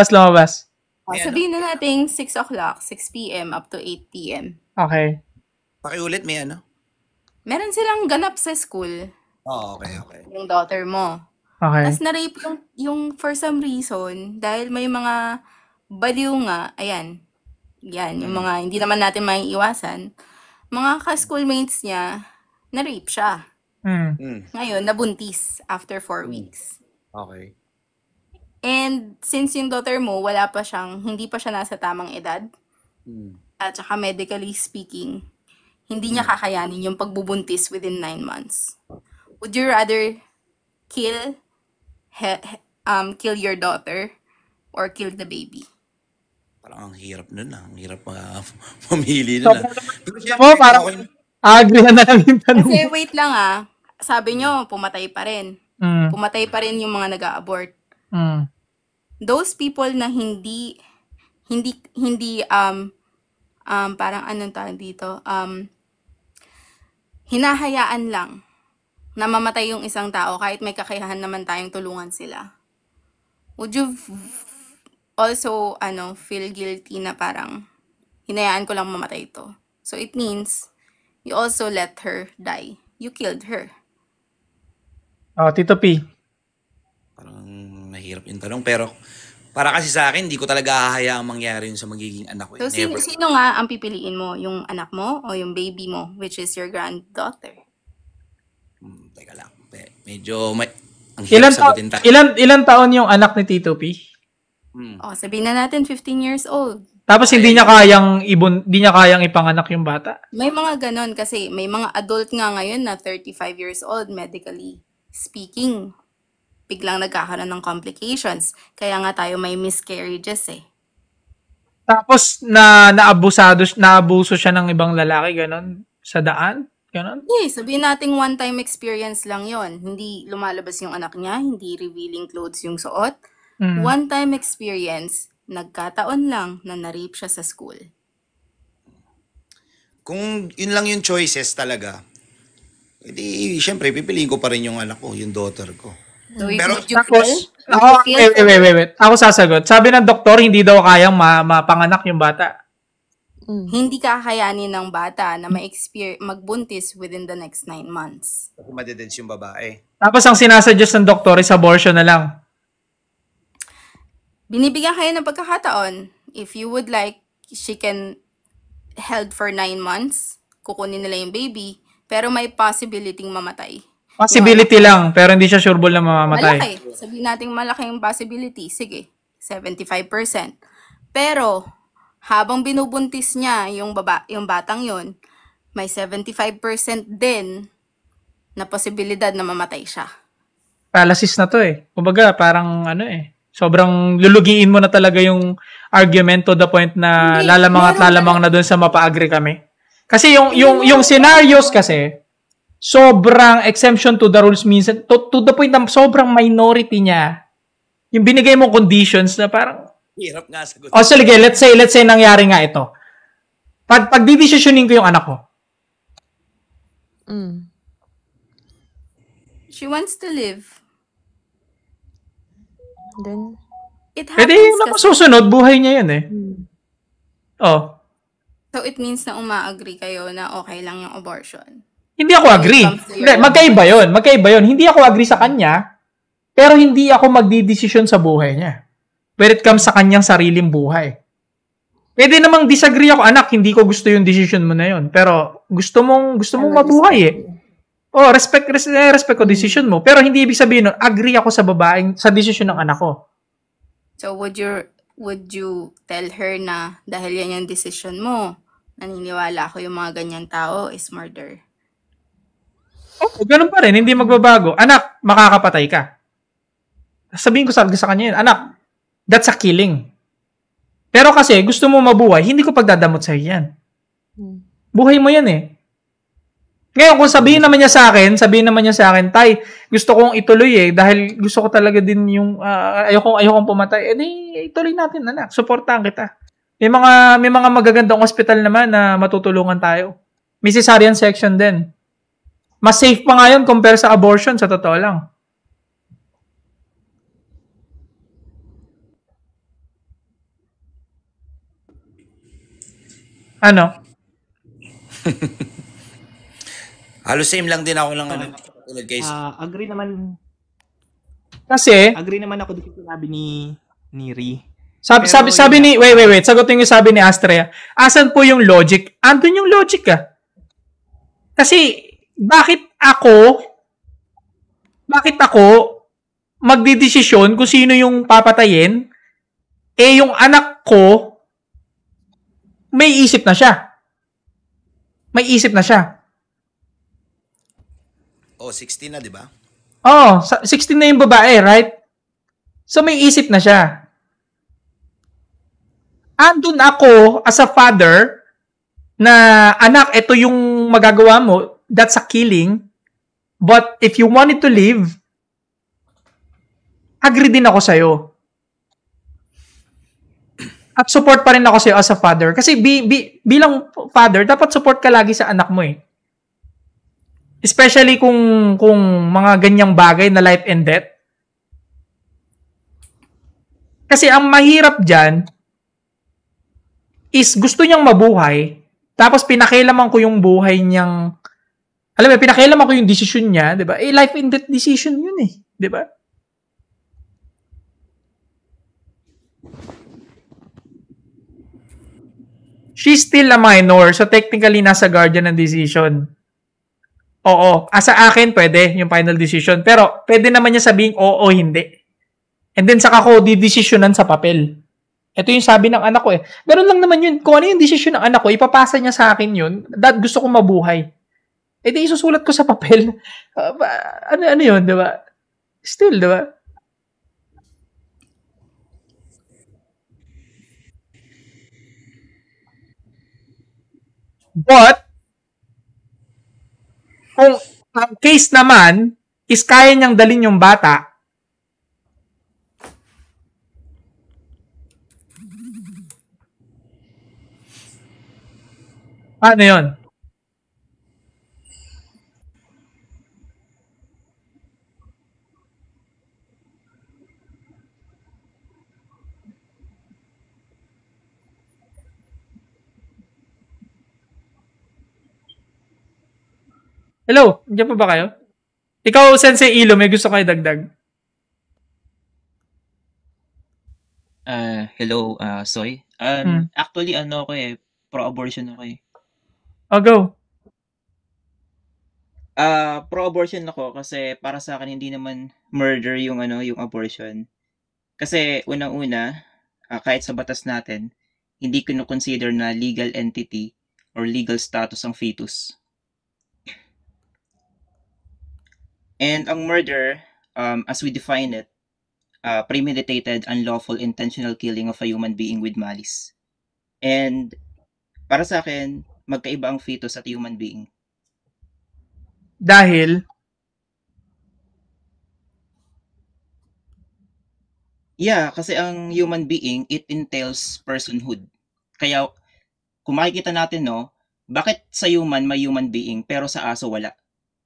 lumabas? Sabihin na natin 6 o'clock, 6 p.m. up to 8 p.m. Okay. Pakiulit, may ano? Meron silang ganap sa school. Oh, okay. Yung daughter mo. Okay. Tapos na-rape yung for some reason, dahil may mga baliw nga, ayan, yan, yung mga hindi naman natin maiiwasan, mga ka-schoolmates niya, na-rape siya. Ngayon, nabuntis after 4 weeks. Okay. And since yung daughter mo, hindi pa siya nasa tamang edad, at saka medically speaking, hindi niya kakayanin yung pagbubuntis within 9 months. Would you rather kill your daughter or kill the baby? Parang ang hirap nun ah. Ang hirap mamili nun ah. Parang agree na lang yung tanong. Kasi wait lang sabi nyo, pumatay pa rin. Pumatay pa rin yung mga nag-a-abort. Those people na hindi parang anong tawag dito, hinahayaan lang na mamatay yung isang tao kahit may kakayahan naman tayong tulungan sila. Would you also feel guilty na parang hinayaan ko lang mamatay ito? So it means you also let her die. You killed her. Tito P. Parang mahirap yung tanong. Pero para kasi sa akin, hindi ko talaga hahayaang mangyari yun sa magiging anak ko. So sino nga ang pipiliin mo? Yung anak mo o yung baby mo, which is your granddaughter? Teka lang. Medyo ang hirap sagutin tayo. Ilan taon yung anak ni Tito P? Sabihin na natin 15 years old. Tapos hindi niya kayang ipanganak yung bata. May mga ganon kasi may mga adult nga ngayon na 35 years old, medically speaking, biglang nagkakaroon ng complications. Kaya nga tayo may miscarriages eh. Tapos naabuso siya ng ibang lalaki, ganon, sa daan, ganon. Sabihin nating one-time experience lang yon. Hindi lumalabas yung anak niya, hindi revealing clothes yung suot. One-time experience, nagkataon lang na na-rape siya sa school. Kung yun lang yung choices talaga, edi syempre pipiliin ko pa rin yung anak ko, yung daughter ko. So, Pero Tapos, wait. Ako sasagot. Sabi ng doktor, hindi daw kayang mapanganak yung bata. Hindi kakayanin ng bata na magbuntis within the next 9 months. Madededs yung babae. Tapos ang sinasuggest ng doktor is abortion na lang. Binibigyan kayo ng pagkakataon. If you would like, she can held for 9 months. Kukunin nila yung baby. Pero may possibility mamatay. Possibility lang, pero hindi siya sureball na mamamatay. Malaki. Sabihin natin malaki yung possibility. Sige, 75%. Pero, habang binubuntis niya yung batang yon, may 75% din na posibilidad na mamatay siya. Fallacies na to eh. Kumbaga, parang sobrang lulugiin mo na talaga yung argument to the point na lalamang na doon sa mapa-agree kami. Kasi yung scenarios kasi, sobrang exemption to the rules minsan, to the point na sobrang minority niya, yung binigay mong conditions na parang, hirap nga sagot. sige, let's say nangyari nga ito. Pag didesisyonin ko yung anak ko. She wants to live. Then, it happens Yun ang susunod, buhay niya yun eh. So it means na uma-agree kayo na okay lang yung abortion. Hindi ako agree. Magkaiba yun. Hindi ako agree sa kanya, pero hindi ako magdidesisyon sa buhay niya. When it comes sa kanyang sariling buhay. Pwede namang disagree ako, anak, hindi ko gusto yung decision mo na yun. Pero gusto mong mabuhay eh. Respect ko decision mo. Pero hindi ibig sabihin nun, agree ako sa decision ng anak ko. So would you tell her na dahil yan yung decision mo, naniniwala ako yung mga ganyang tao is murder? Ganun pa rin, hindi magbabago. Anak, makakapatay ka. Sabihin ko sa kanya yun, anak, that's a killing. Pero kasi, gusto mo mabuhay, hindi ko pagdadamot sa'yo yan. Buhay mo yan eh. Ngayon, kung sabihin naman niya sa akin, Tay, gusto kong ituloy eh, dahil gusto ko talaga din yung, ayokong pumatay, ituloy natin, anak, supportahan kita. May mga magagandang hospital naman na matutulungan tayo. May cesarean section din. Mas safe pa nga yun compare sa abortion, sa totoo lang. Ano? Halos same lang din ako ng tulad guys. Agree naman. Kasi Agree naman ako dito sinabi ni Ri. Sabi ni wait, sagutin yung sabi ni Astrea. Asan po yung logic? Andun yung logic ah. Kasi bakit ako magdidesisyon kung sino yung papatayin? Yung anak ko may isip na siya. 16 na, di ba? 16 na yung babae, right? So may isip na siya. Andun ako as a father na anak, ito yung magagawa mo, that's a killing. But if you wanted to live, agree din ako sa'yo. At support pa rin ako sa'yo as a father. Kasi bilang father, dapat support ka lagi sa anak mo eh. Especially kung mga ganyang bagay na life and death. Kasi ang mahirap dyan is gusto niyang mabuhay, Tapos pinakialaman ko yung buhay niyang, alam mo, pinakialaman ko yung decision niya, di ba? Life and death decision yun eh, di ba? She's still a minor, so technically nasa guardian ng decision. Oo, sa akin pwede yung final decision, pero pwede naman niya sabihin oo, hindi. And then saka ko di-decisionan sa papel. Ito yung sabi ng anak ko eh. Meron lang naman yun. Kung ano yung desisyon ng anak ko, ipapasa niya sa akin yun. Dad, gusto ko mabuhay. Eh di isusulat ko sa papel. Ano yun, di ba? Still, di ba? But, kung ang case naman is kaya niyang dalhin yung bata, ano yun? Hello, nandiyan pa ba kayo? Ikaw, Sensei Ilo, may gusto kayo dagdag? Hello, Soy. Actually, ako pro-abortion ako eh. Oh, go. Pro-abortion ako kasi para sa akin hindi naman murder yung yung abortion. Kasi unang-una, kahit sa batas natin, hindi kino-consider na legal entity or legal status ang fetus. And ang murder, as we define it, premeditated, unlawful, intentional killing of a human being with malice. And para sa akin, magkaiba ang fetus at human being. Dahil? Yeah, kasi ang human being, it entails personhood. Kaya, kung makikita natin, bakit sa human may human being, pero sa aso wala?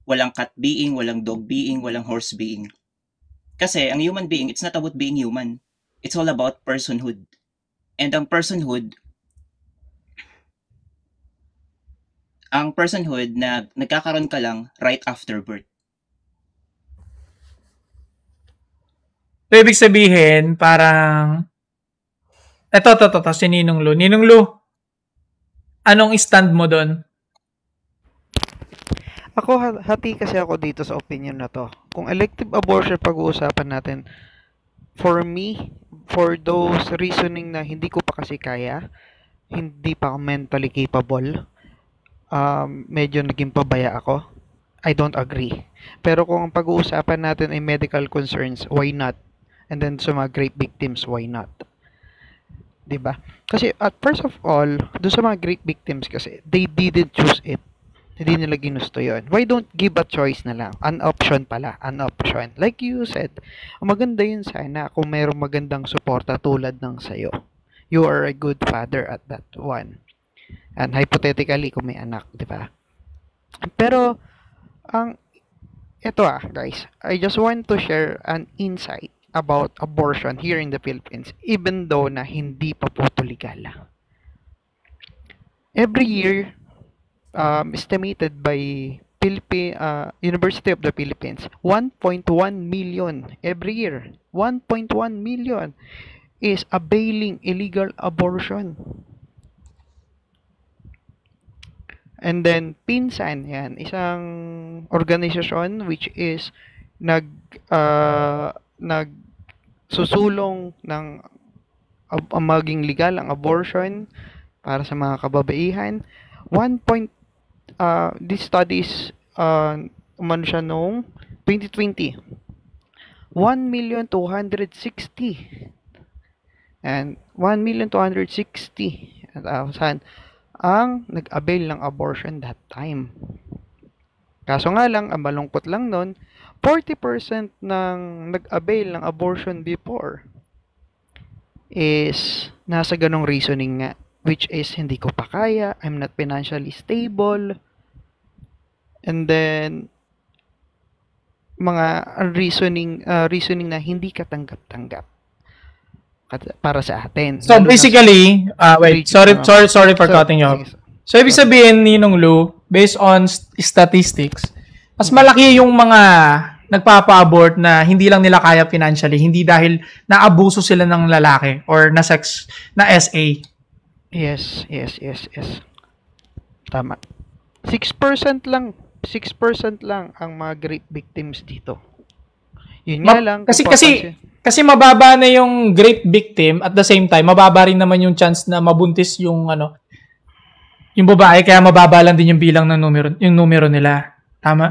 Walang cat being, walang dog being, walang horse being. Kasi ang human being, it's not about being human. It's all about personhood. And ang personhood na nagkakaroon ka lang right after birth. So, ibig sabihin, parang, eto, si Ninong Lu. Ninong Lu, anong stand mo doon? Ako, hati kasi ako dito sa opinion na to. Kung elective abortion pag-uusapan natin, for me, for those reasoning na hindi ko pa kasi kaya, hindi pa ako mentally capable, medyo naging pabaya ako, I don't agree. Pero kung ang pag-uusapan natin ay medical concerns, why not? And then sa mga rape victims, why not? Diba? Kasi at first of all, doon sa mga rape victims kasi, they didn't choose it. Hindi nila ginusto yun. Why don't give a choice na lang? An option pala. An option. Like you said, maganda yun sana kung mayroong magandang suporta tulad ng sayo. You are a good father at that one. And hypothetically, kung may anak, di ba? Pero, guys, I just want to share an insight about abortion here in the Philippines, even though na hindi pa po ito legal. Every year, estimated by University of the Philippines, 1.1 million every year. 1.1 million is availing illegal abortion. And then Pinsan, yan, isang organisasyon which is nagsusulong ng maging legal ang abortion para sa mga kababaihan. This study is umano siya noong 2020. 1,260,000 and 1,260,000 ang nag-avail ng abortion that time. Kaso nga lang, ang malungkot lang nun, 40% ng nag-avail ng abortion before is nasa ganong reasoning nga, which is hindi ko pa kaya, I'm not financially stable, and then mga reasoning na hindi katanggap-tanggap para sa atin. So basically, wait, sorry for cutting you off. So, ibig sabihin, Ninong Lou, based on statistics, mas malaki yung mga nagpapa-abort na hindi lang nila kaya financially, hindi dahil naabuso sila ng lalaki or na sex, na SA. Yes. Tama. 6% lang. 6% lang ang mga rape victims dito. Yun nga lang. Kasi mababa na yung rape victim, at the same time, mababa rin naman yung chance na mabuntis yung yung babae, kaya mababa lang din yung bilang ng numero nila. Tama?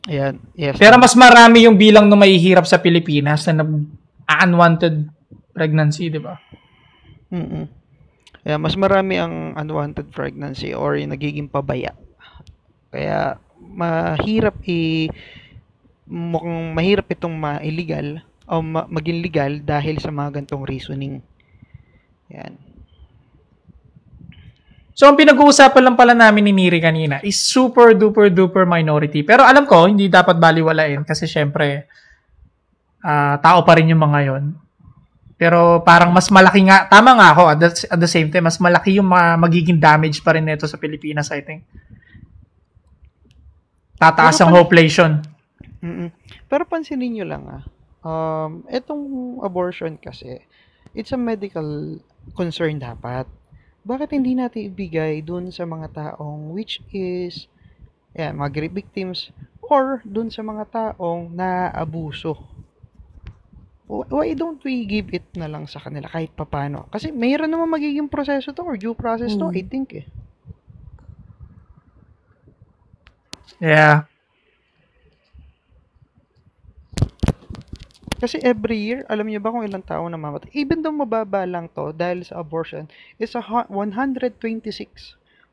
Ayan. Yes. Pero mas marami yung bilang na mahihirap sa Pilipinas na unwanted pregnancy, di ba? Yeah, mas marami ang unwanted pregnancy or yung nagiging pabaya. Kaya mukhang mahirap itong ma-illegal o maging legal dahil sa mga gantong reasoning. Yan. So, ang pinag-uusapan lang pala namin ni Miri kanina is super duper duper minority. Pero alam ko, hindi dapat baliwalain kasi syempre, tao pa rin yung mga yon. Pero parang mas malaki nga, tama nga ako, at the same time, mas malaki yung magiging damage pa rin nito sa Pilipinas, I think. Tataas ang population. Pero pansinin nyo lang itong abortion kasi, it's a medical concern dapat. Bakit hindi natin ibigay dun sa mga taong which is mga rape victims or dun sa mga taong naabuso? Why don't we give it na lang sa kanila kahit papano? Kasi mayroon naman magiging proseso to or due process to, I think Yeah. Kasi every year, alam niyo ba kung ilang tao namamatay? Even though mababa lang to dahil sa abortion, is 126.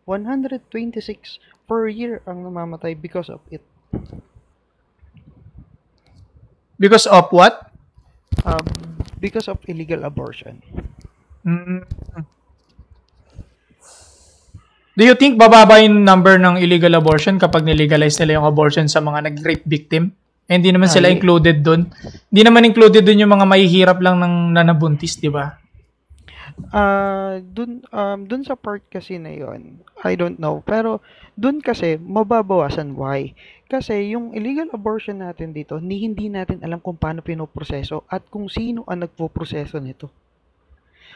126 per year ang namamatay because of it. Because of what? Because of illegal abortion. Do you think bababa yung number ng illegal abortion kapag nilegalize nila yung abortion sa mga nag-rape victim? Hindi naman sila included dun. Hindi naman included dun yung mga mahihirap lang ng nanabuntis, di ba? Dun sa part kasi na yon, I don't know. Pero dun kasi mababawasan. Why? Kasi yung illegal abortion natin dito, hindi natin alam kung paano pinoproseso at kung sino ang nagpo-proseso nito.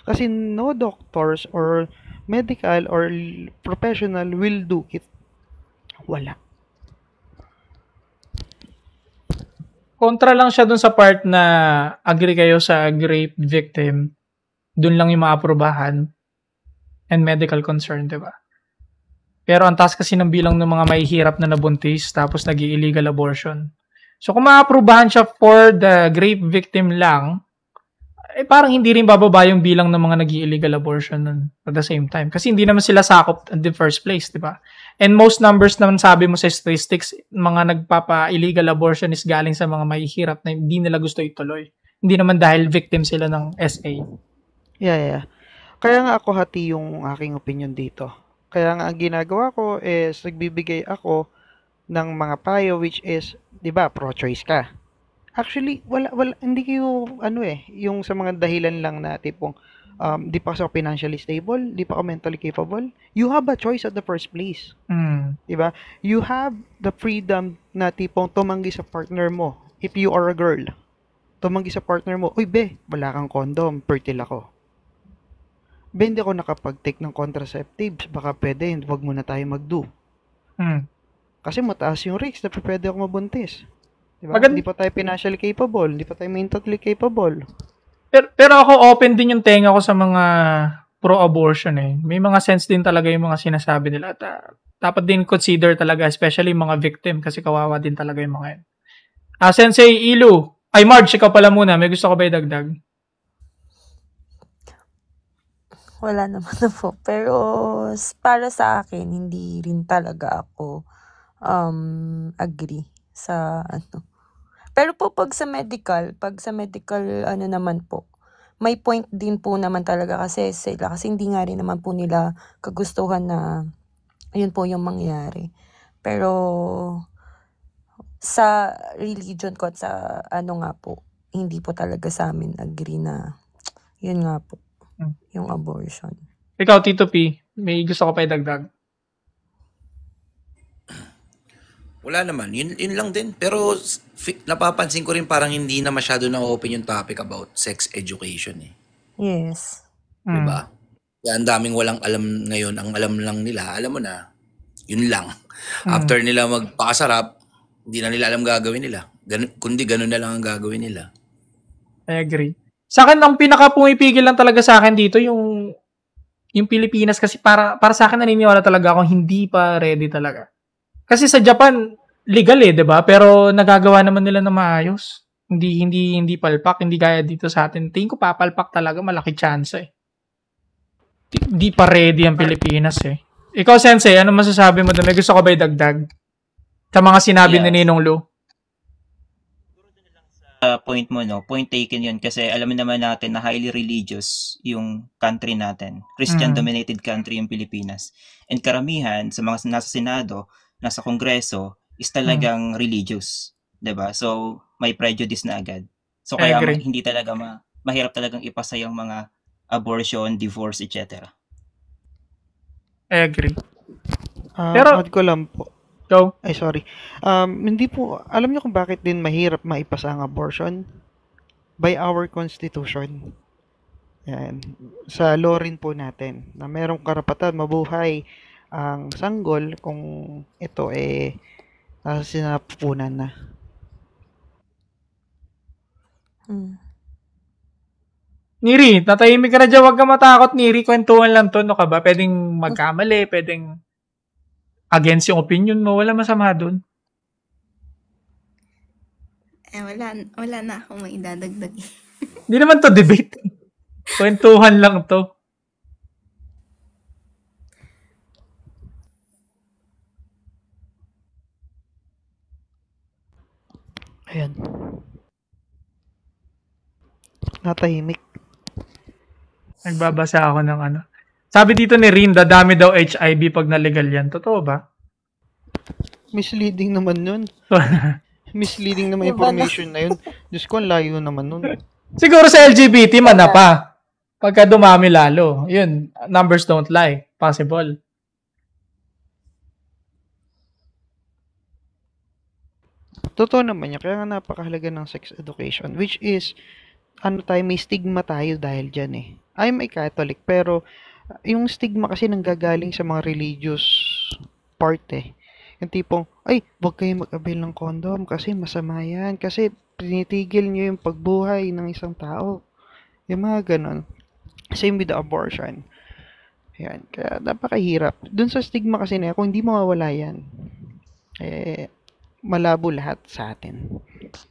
Kasi no doctors or medical or professional will do it. Wala. Kontra lang siya dun sa part na agree kayo sa rape victim, dun lang yung maaprubahan and medical concern, di ba? Pero ang taas kasi ng bilang ng mga mahihirap na nabuntis tapos nag-illegal abortion. So kung maaprubahan siya for the rape victim lang, parang hindi rin bababa yung bilang ng mga nag-illegal abortion at the same time. Kasi hindi naman sila sakop in the first place, di ba? And most numbers naman sabi mo sa statistics, mga nagpapa-illegal abortion is galing sa mga mahihirap na hindi nila gusto ituloy. Hindi naman dahil victim sila ng SA. Yeah. Kaya nga ako hati yung aking opinion dito. Kaya nga ang ginagawa ko is nagbibigay ako ng mga payo which is, 'di ba, pro-choice ka. Actually, wala hindi kayo yung sa mga dahilan lang na tipong di pa ako financially stable, di pa ako mentally capable. You have a choice at the first place. 'Di ba? You have the freedom na tipong tumanggi sa partner mo. If you are a girl, tumanggi sa partner mo, "Uy, be, wala kang condom, fertile ako. Be, hindi ako nakapag-take ng contraceptives, baka pwede, wag muna tayo mag-do." Kasi mataas yung risks na pwede ako mabuntis. Diba? Hindi pa tayo financially capable, hindi pa tayo mentally capable. Pero ako open din yung tenga ko sa mga pro-abortion eh. May mga sense din talaga yung mga sinasabi nila. At dapat din consider talaga, especially mga victim kasi kawawa din talaga yung mga yun. Sensei Ilu, Marge, ikaw pala muna. May gusto ko ba idagdag? Wala naman na po. Pero para sa akin, hindi rin talaga ako agree sa Pero po pag sa medical naman po, may point din po naman talaga kasi hindi nga rin naman po nila kagustuhan na yun po yung mangyari. Pero sa religion ko at sa nga po, hindi po talaga sa amin agree na yun nga po, yung abortion. Ikaw, Tito P, May gusto ko pa idagdag. Wala naman. Yun lang din. Pero napapansin ko rin parang hindi na masyado na-open yung topic about sex education eh. Yes. Diba? Kaya ang daming walang alam ngayon. Ang alam lang nila, alam mo na, yun lang. After nila magpakasarap, hindi na nila alam gagawin nila. Kundi ganun na lang ang gagawin nila. I agree. Sa akin, ang pinaka pumipigil lang talaga sa akin dito, yung Pilipinas kasi para sa akin naniniwala talaga akong hindi pa ready talaga. Kasi sa Japan, legal eh, 'di ba? Pero nagagawa naman nila na maayos. Hindi palpak, hindi gaya dito sa atin. Tingin ko papalpak talaga, malaki chance eh. Hindi pa ready ang Pilipinas eh. Ikaw, Sensei, ano masasabi mo doon? May gusto ko ba idagdag? Sa mga sinabi ni Ninong Lu? Point mo, no? Point taken yun kasi alam naman natin na highly religious yung country natin. Christian-dominated country yung Pilipinas. And karamihan sa mga nasa Senado, nasa Kongreso, is talagang religious. 'Di ba? So, may prejudice na agad. So, kaya hindi talaga mahirap talagang ipasa yung mga abortion, divorce, etc. I agree. Pero, ko lang po. Go. Ay, sorry. Hindi po, alam niyo kung bakit din mahirap maipasa ang abortion? By our constitution. Yan. Sa law rin po natin, na merong karapatan mabuhay ang sanggol kung ito sinapupunan na. Niri, tatahimik ka na dyan. Huwag ka matakot, Niri. Kwentuhan lang to. No ka ba? Pwedeng magkamali, pwedeng against yung opinion mo. Wala masama dun. Wala na akong maidadagdag. Hindi naman to debate. Kwentuhan lang to. Ayan. Natahimik. Nagbabasa ako ng ano. Sabi dito ni Rin, dadami daw HIV pag na-legal yan. Totoo ba? Misleading naman yun. Misleading naman information na yun. Diyos ko, ang layo naman nun. Siguro sa LGBT man na pa. Pagka dumami lalo. Yun, numbers don't lie. Possible. Totoo naman yan. Kaya nga napakahalaga ng sex education. Which is, may stigma tayo dahil dyan eh. I'm a Catholic, pero yung stigma kasi nanggagaling sa mga religious part eh. Yung tipong, wag kayo mag-avail ng condom kasi masama yan. Kasi tinitigil nyo yung pagbuhay ng isang tao. Yung mga ganon. Same with the abortion. Ayan. Kaya napakahirap. Dun sa stigma kasi na kung hindi mawawala yan, malabo lahat sa atin.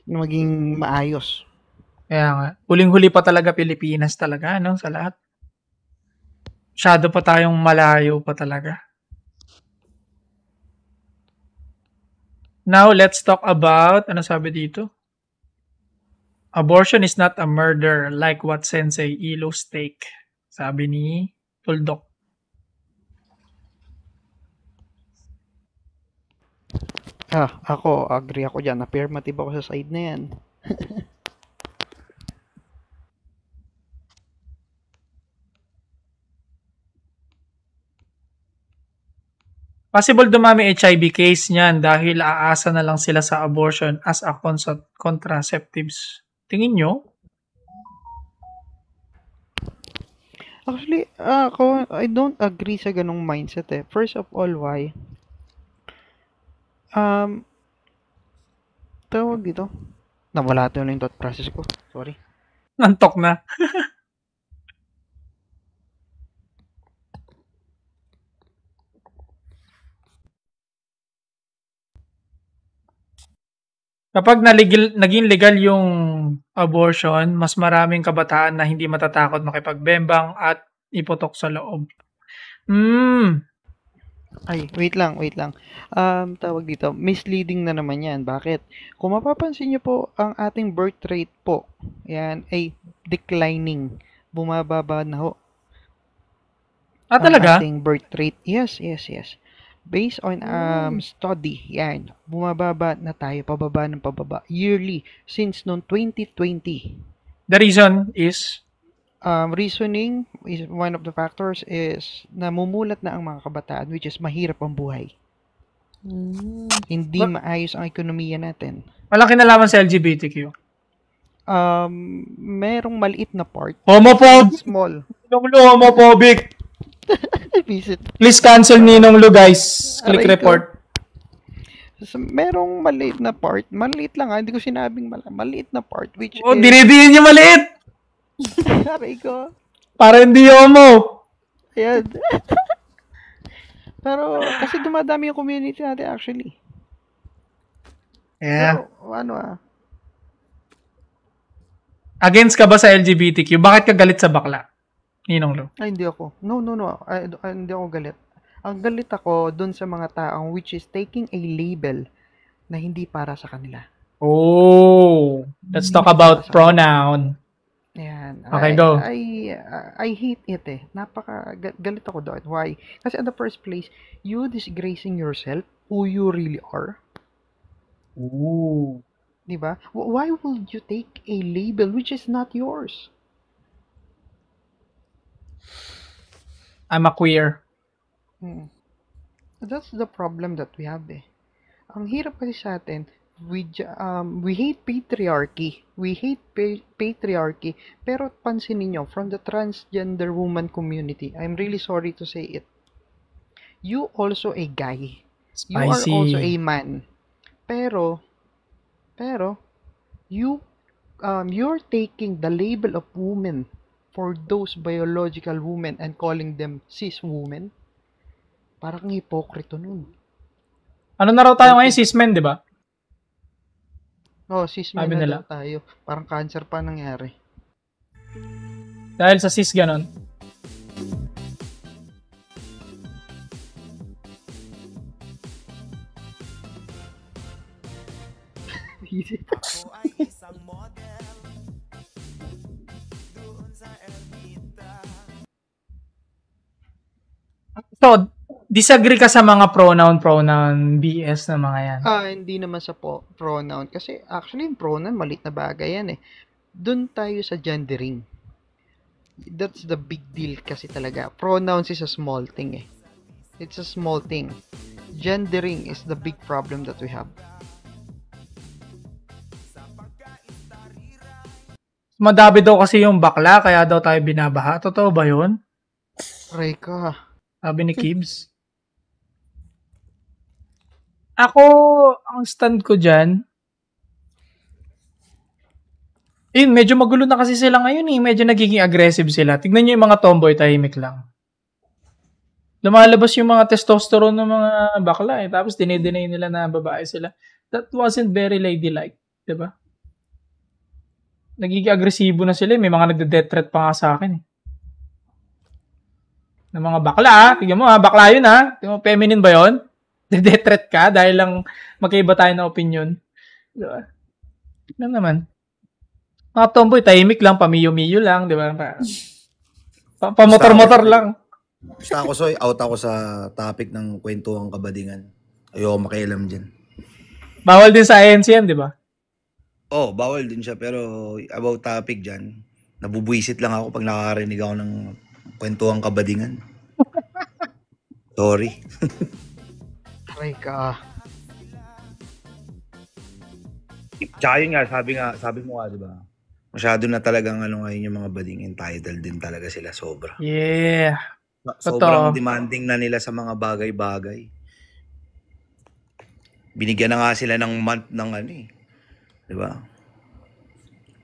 Maging maayos. Kaya nga. Huling-huli pa talaga Pilipinas talaga, no? Sa lahat. Masyado pa tayong malayo pa talaga. Now, let's talk about, ano sabi dito? Abortion is not a murder like what Sensei Ilo's take. Sabi ni Tuldok. Ako, agree ako dyan. Affirmative ako sa side na yan. Possible dumami HIV case niyan dahil aasa na lang sila sa abortion as a contraceptives. Tingin nyo? Actually, I don't agree sa ganong mindset eh. First of all, why? Tawag dito. Nawala ito na yung thought process ko. Sorry. Nantok na. Kapag naging legal yung abortion, mas maraming kabataan na hindi matatakot makipagbembang at iputok sa loob. Ay, wait lang. Tawag dito, misleading na naman yan. Bakit? Kung mapapansin nyo po, ang ating birth rate po, yan ay declining. Bumababa na ho. Talaga? Ang ating birth rate. Yes. Based on study, yan, bumababa na tayo, pababa yearly, since noong 2020. The reason is? Reasoning is one of the factors is namumulat na ang mga kabataan, which is mahirap ang buhay. Hindi maayos ang ekonomiya natin. Walang kinalaman sa LGBTQ. Merong maliit na part. Homophobe! Small. Homophobic! Visit. Please cancel Ninong Lu, guys. Click Aray ko. report. So, merong maliit na part. Maliit lang ha. Hindi ko sinabing maliit na part. Which Oh, is... dinidiin niyo maliit! Aray ko. Para hindi homo. Ayan. Pero, kasi dumadami yung community natin actually. Yeah. So, ano Against ka ba sa LGBTQ? Bakit ka galit sa bakla? Ninong Lu. Ay, hindi ako. No. Hindi ako galit. Ang galit ako dun sa mga taong which is taking a label na hindi para sa kanila. Oh, let's talk about pronoun. Ayan. Okay, go. I hate it eh. Galit ako doon. Why? Kasi in the first place, you disgracing yourself, who you really are. Ooh. Diba? Why would you take a label which is not yours? I'm a queer. That's the problem that we have eh. Ang hirap kasi sa atin, we hate patriarchy. We hate patriarchy. Pero pansinin nyo, from the transgender woman community, I'm really sorry to say it. You also a guy. Spicy. You are also a man. Pero you're taking the label of woman for those biological women and calling them cis women. Parang hipokrito nun. Ano na raw tayo ngayon? Cis-men, di ba? Oh, cis men Sabi na nila. daw tayo. Parang cancer pa nangyari. Dahil sa cis ganon. So, disagree ka sa mga pronoun BS na mga yan? Hindi naman sa pronoun. Kasi actually, yung pronoun, malit na bagay yan eh. Doon tayo sa gendering. That's the big deal kasi talaga. Pronouns is a small thing eh. It's a small thing. Gendering is the big problem that we have. Madabi daw kasi yung bakla, kaya daw tayo binabaha. Totoo ba yun? Aray ka. Sabi ni Kibbs. Ako, ang stand ko dyan, medyo magulo na kasi sila ngayon eh. Medyo nagiging aggressive sila. Tignan nyo yung mga tomboy, tahimik lang. Lumalabas yung mga testosterone ng mga bakla eh. Tapos dinideny nila na babae sila. That wasn't very ladylike. Diba? Nagiging agresibo na sila eh. May mga nagde-death threat pa nga sa akin eh. Ng mga bakla ah. Tignan mo ah, bakla yun ah. Tignan mo, feminine ba yun? De-death threat ka dahil lang magkaiba tayo ng opinion. Diba? Ano naman? Mga tomboy, tahimik lang, pamiyo-miyo lang, di ba? Pamotor-motor lang. Basta ako, Soy, out ako sa topic ng kwentuhang kabadingan. Ayoko makialam dyan. Bawal din sa INC yan, di ba? Oh, bawal din siya, pero about topic dyan, nabubwisit lang ako pag nakakarinig ako ng kwentuhang kabadingan. Sorry. Aray ka. Tsaka yun nga, sabi mo nga, di ba? Masyado na talagang ngayon yung mga bading entitled din talaga sila sobra. Yeah. Sobrang demanding na nila sa mga bagay-bagay. Binigyan na nga sila ng month ng di ba?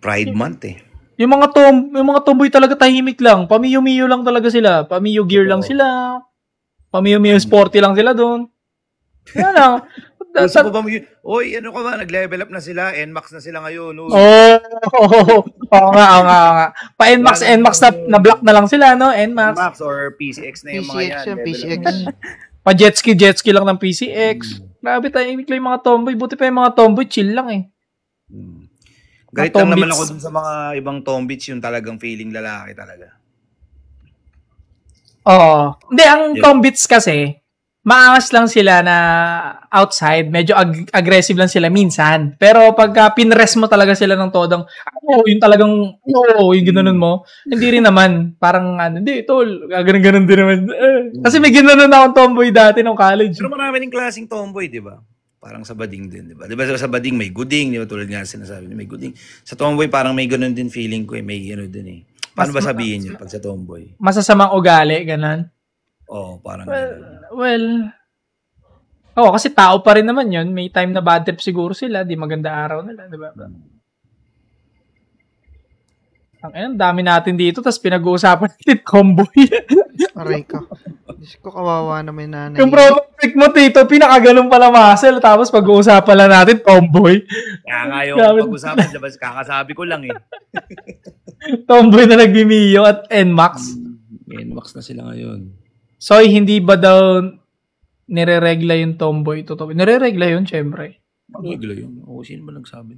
Pride month eh. Yung mga tomboy talaga tahimik lang. Pamiyo-miyo lang talaga sila. Pamiyo gear lang sila. Pamiyo-miyo sporty lang sila doon. Yan lang. Oy, ano ka ba? Nag-level up na sila. NMAX na sila ngayon. Oo nga. Pa-NMAX na block na lang sila, no? NMAX or PCX na yung mga yan. PCX. Pa-jetski lang ng PCX. Grabe tayo, imiklo yung mga tomboy. Buti pa yung mga tomboy, chill lang eh. Galit lang naman ako dun sa mga ibang tombits, yung talagang feeling lalaki talaga. Oo. Hindi, ang tombits kasi, maangas lang sila na outside, medyo aggressive lang sila minsan. Pero pagka pinrest mo talaga sila ng todong, yung talagang, yung ginanon mo, hindi rin naman. Parang, hindi, tol, ganun din naman. Kasi may ginanon akong tomboy dati nung college. Pero marami rin klaseng tomboy, di ba? Parang sa bading din, di ba? Di ba sa bading may guding, di ba? Tulad nga sinasabi may guding. Sa tomboy, parang may ganun din feeling ko, may gano'n din eh. Paano ba sabihin yun pag sa tomboy? Masasamang ugali, ganun. Oo, parang kasi tao pa rin naman yun. May time na bad trip siguro sila, di maganda araw nila, di ba? Ang dami natin dito, tapos pinag-uusapan natin tomboy. Aray ka. Diyos ko, kawawa naman nanay. Yung project mo, Tito, pinakaganon pala muscle, tapos pag-uusapan lang natin tomboy. Kaya nga yung pag-usapan, diba, kakasabi ko lang eh. Tomboy na nagbimiyo at NMAX. NMAX na sila ngayon. So, hindi ba daw nire-regla yung tomboy? Nire-regla yun, syempre. Nire-regla yun? Oo, sino ba nagsabi?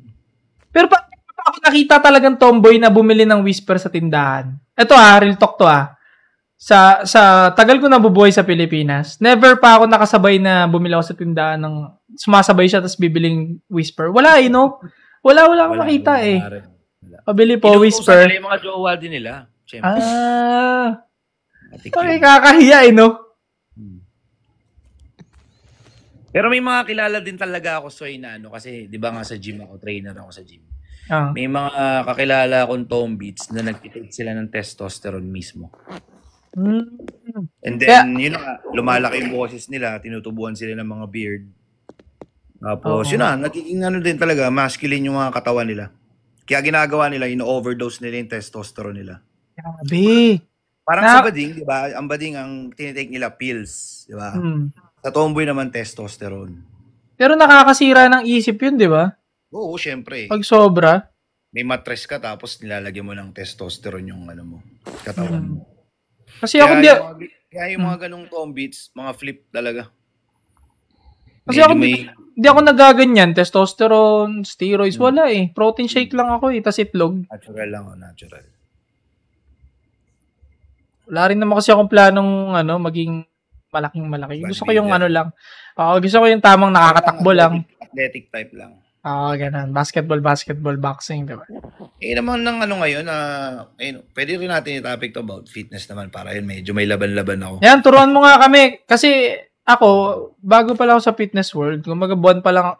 Pero pa ako nakita talagang tomboy na bumili ng Whisper sa tindahan. Ito real talk to Sa tagal ko nabubuhay sa Pilipinas, never pa ako nakasabay na bumili ako sa tindahan ng sumasabay siya tapos bibiling Whisper. Wala no? Wala akong makita Pabili po Whisper. Inuusan nila yung mga jowa din nila. Siyempre. Okay, kakahiya no? Pero may mga kilala din talaga ako na kasi 'di ba nga sa gym ako, trainer ako sa gym. May mga kakilala akong tombeats na nagtitake sila ng testosterone mismo. And then, yun na, lumalaki yung boses nila, tinutubuan sila ng mga beard. Tapos, yun na, nagiging din talaga, masculine yung mga katawan nila. Kaya ginagawa nila, ino-overdose nila yung testosterone nila. Grabe. Parang sa bading, di ba? Ang bading, ang tinitake nila, pills. Di ba? Sa tomboy naman, testosterone. Pero nakakasira ng isip yun, di ba? Oo, syempre. Pag sobra. May mattress ka, tapos nilalagyan mo ng testosterone yung katawan mo. Kasi ako kaya yung mga ganung tombeats, mga flip talaga. Kasi ako hindi ako nagaganyan, testosterone, steroids, wala Protein shake lang ako tas itlog. Natural lang natural. Wala rin naman kasi akong planong maging malaki. Gusto ko yung lang. Gusto ko yung tamang nakakatakbo lang. Athletic type lang. Ganun. Basketball, boxing, diba? Naman ng ngayon, pwede rin natin i-topic to about fitness naman para yun medyo may laban-laban ako. Yan, turuan mo nga kami. Kasi ako, bago pa lang ako sa fitness world, kumaga buwan pa lang,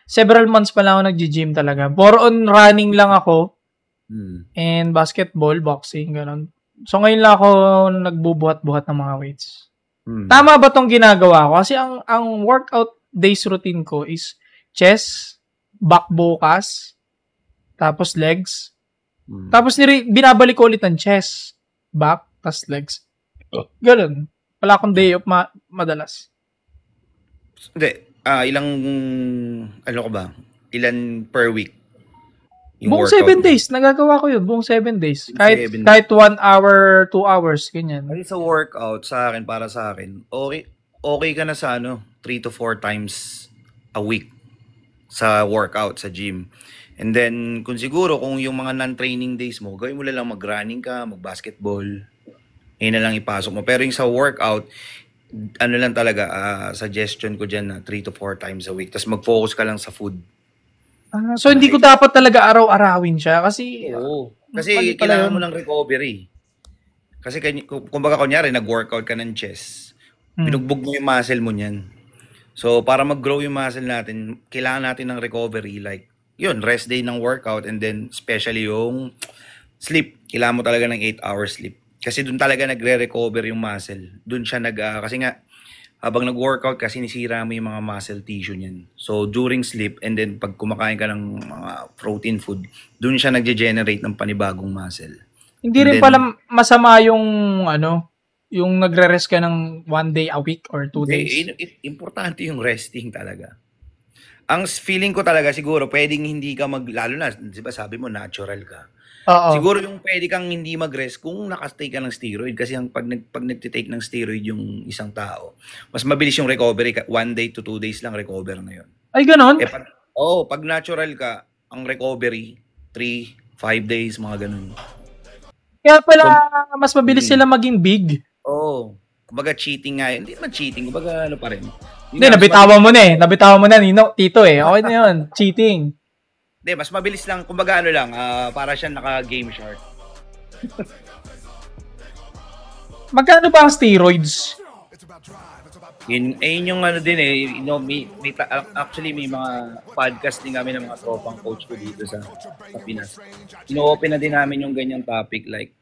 several months pa lang ako nag-gym talaga. More on running lang ako. And basketball, boxing, ganun. So ngayon lang ako nagbubuhat-buhat ng mga weights. Tama ba tong ginagawa ko? Kasi ang workout days routine ko is chest, back bukas, tapos legs. Tapos binabalik ko ulit ang chest, back, tapos legs. Ganun. Wala akong day off madalas. Hindi. Ilan per week? Buong 7 days. Nagagawa ko yun. Buong 7 days. Kahit 1 hour, 2 hours. Ganyan. Kasi sa workout, para sa akin, okay ka na sa 3 to 4 times a week sa workout, sa gym. And then, kung yung mga non-training days mo, gawin mo lang mag-running ka, mag-basketball. Yun na lang ipasok mo. Pero yung sa workout, lang talaga, suggestion ko dyan na 3 to 4 times a week. Tapos mag-focus ka lang sa food. So, hindi ko dapat talaga araw-arawin siya kasi... Oo. Kasi kailangan mo ng recovery. Kasi kumbaga kunyari, nag-workout ka ng chest. Binugbog mo yung muscle mo niyan. So, para mag-grow yung muscle natin, kailangan natin ng recovery. Like, rest day ng workout and then especially yung sleep. Kailangan mo talaga ng 8 hours sleep. Kasi doon talaga nagre-recover yung muscle. Doon siya kasi nga, habang nag-workout kasi nisira mo yung mga muscle tissue niyan. So, during sleep and then pag kumakain ka ng mga protein food, doon siya nagge-generate ng panibagong muscle. Hindi rin pala masama yung yung nagre-rest ka ng 1 day a week or 2 days. Importante yung resting talaga. Ang feeling ko talaga siguro, pwedeng hindi ka lalo na, di ba sabi mo, natural ka. Siguro yung pwede kang hindi mag-rest kung nakastay ka ng steroid. Kasi pag nagtitake ng steroid yung isang tao, mas mabilis yung recovery. 1 day to 2 days lang recover na yun. Ay, ganon? Pag natural ka, ang recovery, 3, 5 days, mga ganun. Kaya pala, mas mabilis sila maging big. kumbaga cheating nga yun. Hindi naman cheating, kumbaga ano pa rin. Hindi, nabitawan mo na eh. Nabitawan mo na, Nino, Tito eh. Okay na yun. Cheating. Hindi, mas mabilis lang. Kumbaga ano lang, para siyang naka-game shark. Magkano ba ang steroids? Yun yung ano din eh, you know, actually may mga podcast din kami ng mga tropang coach ko dito sa Pinas. Ino-open na din namin yung ganyang topic, like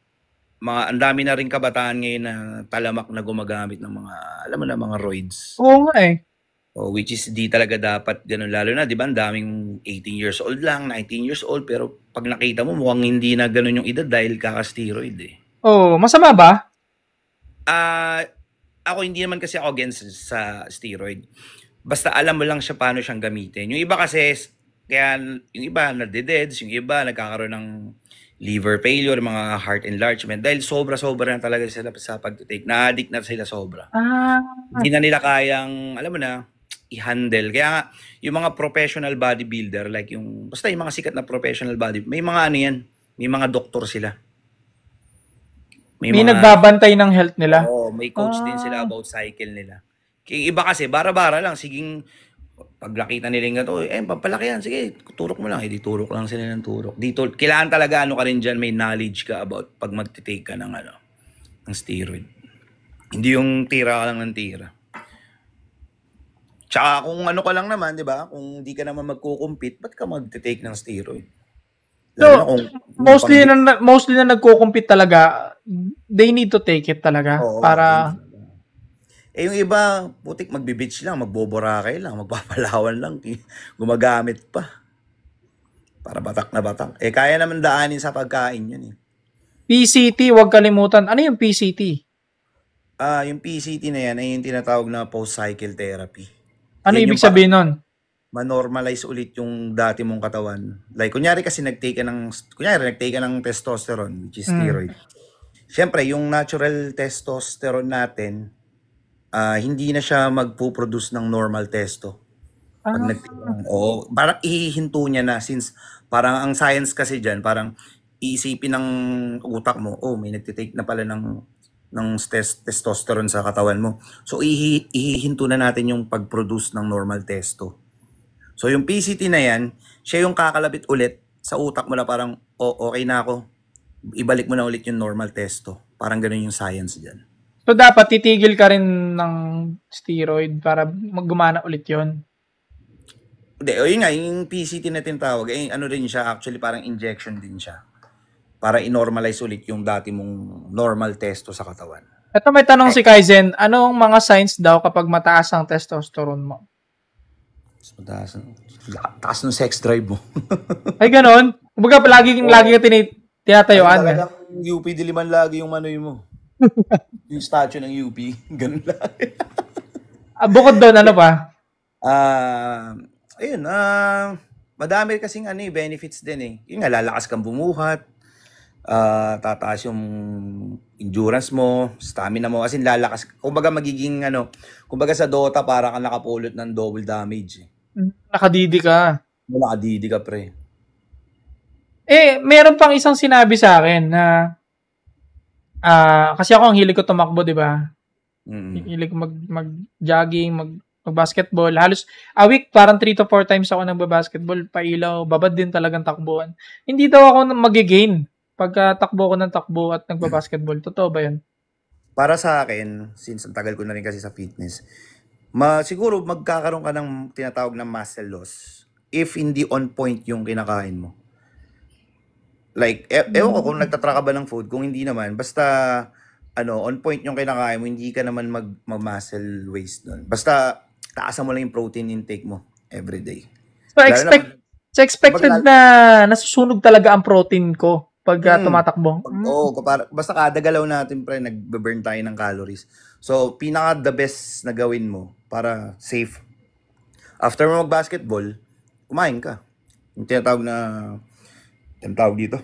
ang dami na rin kabataan ngayon na talamak na gumagamit ng mga, alam mo na, mga roids. Oo nga eh. Which is di talaga dapat ganun, lalo na, di ba, ang daming 18 years old lang, 19 years old, pero pag nakita mo, mukhang hindi na ganun yung edad dahil kaka-steroid eh. Oo, masama ba? Ako hindi naman kasi ako against sa steroid. Basta alam mo lang siya paano siyang gamitin. Yung iba kasi, kaya yung iba nadededs, yung iba nagkakaroon ng liver failure, mga heart enlargement, dahil sobra-sobra na talaga sila sa pag-take. Na-addict na sila sobra. Hindi na nila kayang, alam mo na, i-handle. Kaya nga, yung mga professional bodybuilder, like yung, basta yung mga sikat na professional body, may mga ano yan, may mga doktor sila. May nagbabantay ng health nila. Oo, may coach din sila about cycle nila. Kaya iba kasi, bara-bara lang, siging, pag nakita nila yung gato, pampalaki yan, sige, turok mo lang. Di turok lang sila ng turok. Dito, kailangan talaga, ano ka rin dyan, may knowledge ka about pag mag-take ka ng, ng steroid. Hindi yung tira ka lang ng tira. Tsaka kung ano ka lang naman, di ba? Kung di ka naman magkukumpit, ba't ka mag-take ng steroid? So, mostly na nagko-compete talaga, they need to take it talaga. Oo, para... yung iba, putik magbe-beach lang, magboborakay lang, magpapalawan lang, gumagamit pa. Para batak na batak. Kaya naman daanin sa pagkain yun eh. PCT, huwag kalimutan. Ano yung PCT? Yung PCT na yan ay yung tinatawag na post-cycle therapy. Ano ibig sabihin nun? Ma-normalize ulit yung dati mong katawan. Like, kunyari kasi nagtake ka ng testosterone, which is steroid. Siyempre, yung natural testosterone natin, hindi na siya magpo-produce ng normal testo. Pag parang ihihinto niya na, since parang ang science kasi dyan, parang iisipin ng utak mo, may nagtitake na pala ng testosterone sa katawan mo. So, ihihinto na natin yung pag-produce ng normal testo. So, yung PCT na yan, siya yung kakalapit ulit sa utak mo na parang, okay na ako. Ibalik mo na ulit yung normal testo. Parang ganun yung science dyan. So, dapat titigil ka rin ng steroid para maggumana ulit yun? Hindi, yun nga, yung PCT na tinatawag, ano rin siya, actually parang injection din siya. Para i-normalize ulit yung dati mong normal testo sa katawan. Ito may tanong si Kaizen, anong mga signs daw kapag mataas ang testosterone mo? Taas ng sex drive mo. Ay, ganon? Kumbaga, lagi ka tinatayuan. Talagang UP Diliman lagi yung manoy mo. Yung statue ng UP. Ganun lang. Bukod doon, ano pa? Ayun, madami kasing benefits din eh. Yun nga, lalakas kang bumuhat. Tataas yung endurance mo, stamina mo, kasi lalakas. Kumbaga magiging kumbaga sa Dota para kang nakapulot ng double damage eh. Nakadidi ka. Nakadidi ka, pre. Meron pang isang sinabi sa akin na kasi ako ang hilig ko tumakbo, di ba? Hilig mag-jogging, mag-basketball. Halos a week, parang 3 to 4 times ako nagba-basketball, pailaw, babad din talagang takbuhan. Hindi daw ako mag-gain pagka takbo ko ng takbo at nagba-basketball. Totoo ba yun? Para sa akin, since ang tagal ko na rin kasi sa fitness, siguro magkakaroon ka ng tinatawag na muscle loss if hindi on point yung kinakain mo. Like, ewan ko kung nagtatraka ba ng food, kung hindi naman, basta on point yung kinakain mo, hindi ka naman mag-muscle waste doon. Basta taasan mo lang yung protein intake mo everyday. So, expected na nasusunog talaga ang protein ko pag tumatakbo. Basta kada galaw natin, pre, nag-burn tayo ng calories. So, the best na gawin mo para safe. After mo mag-basketball, kumain ka. Yung tinatawag dito,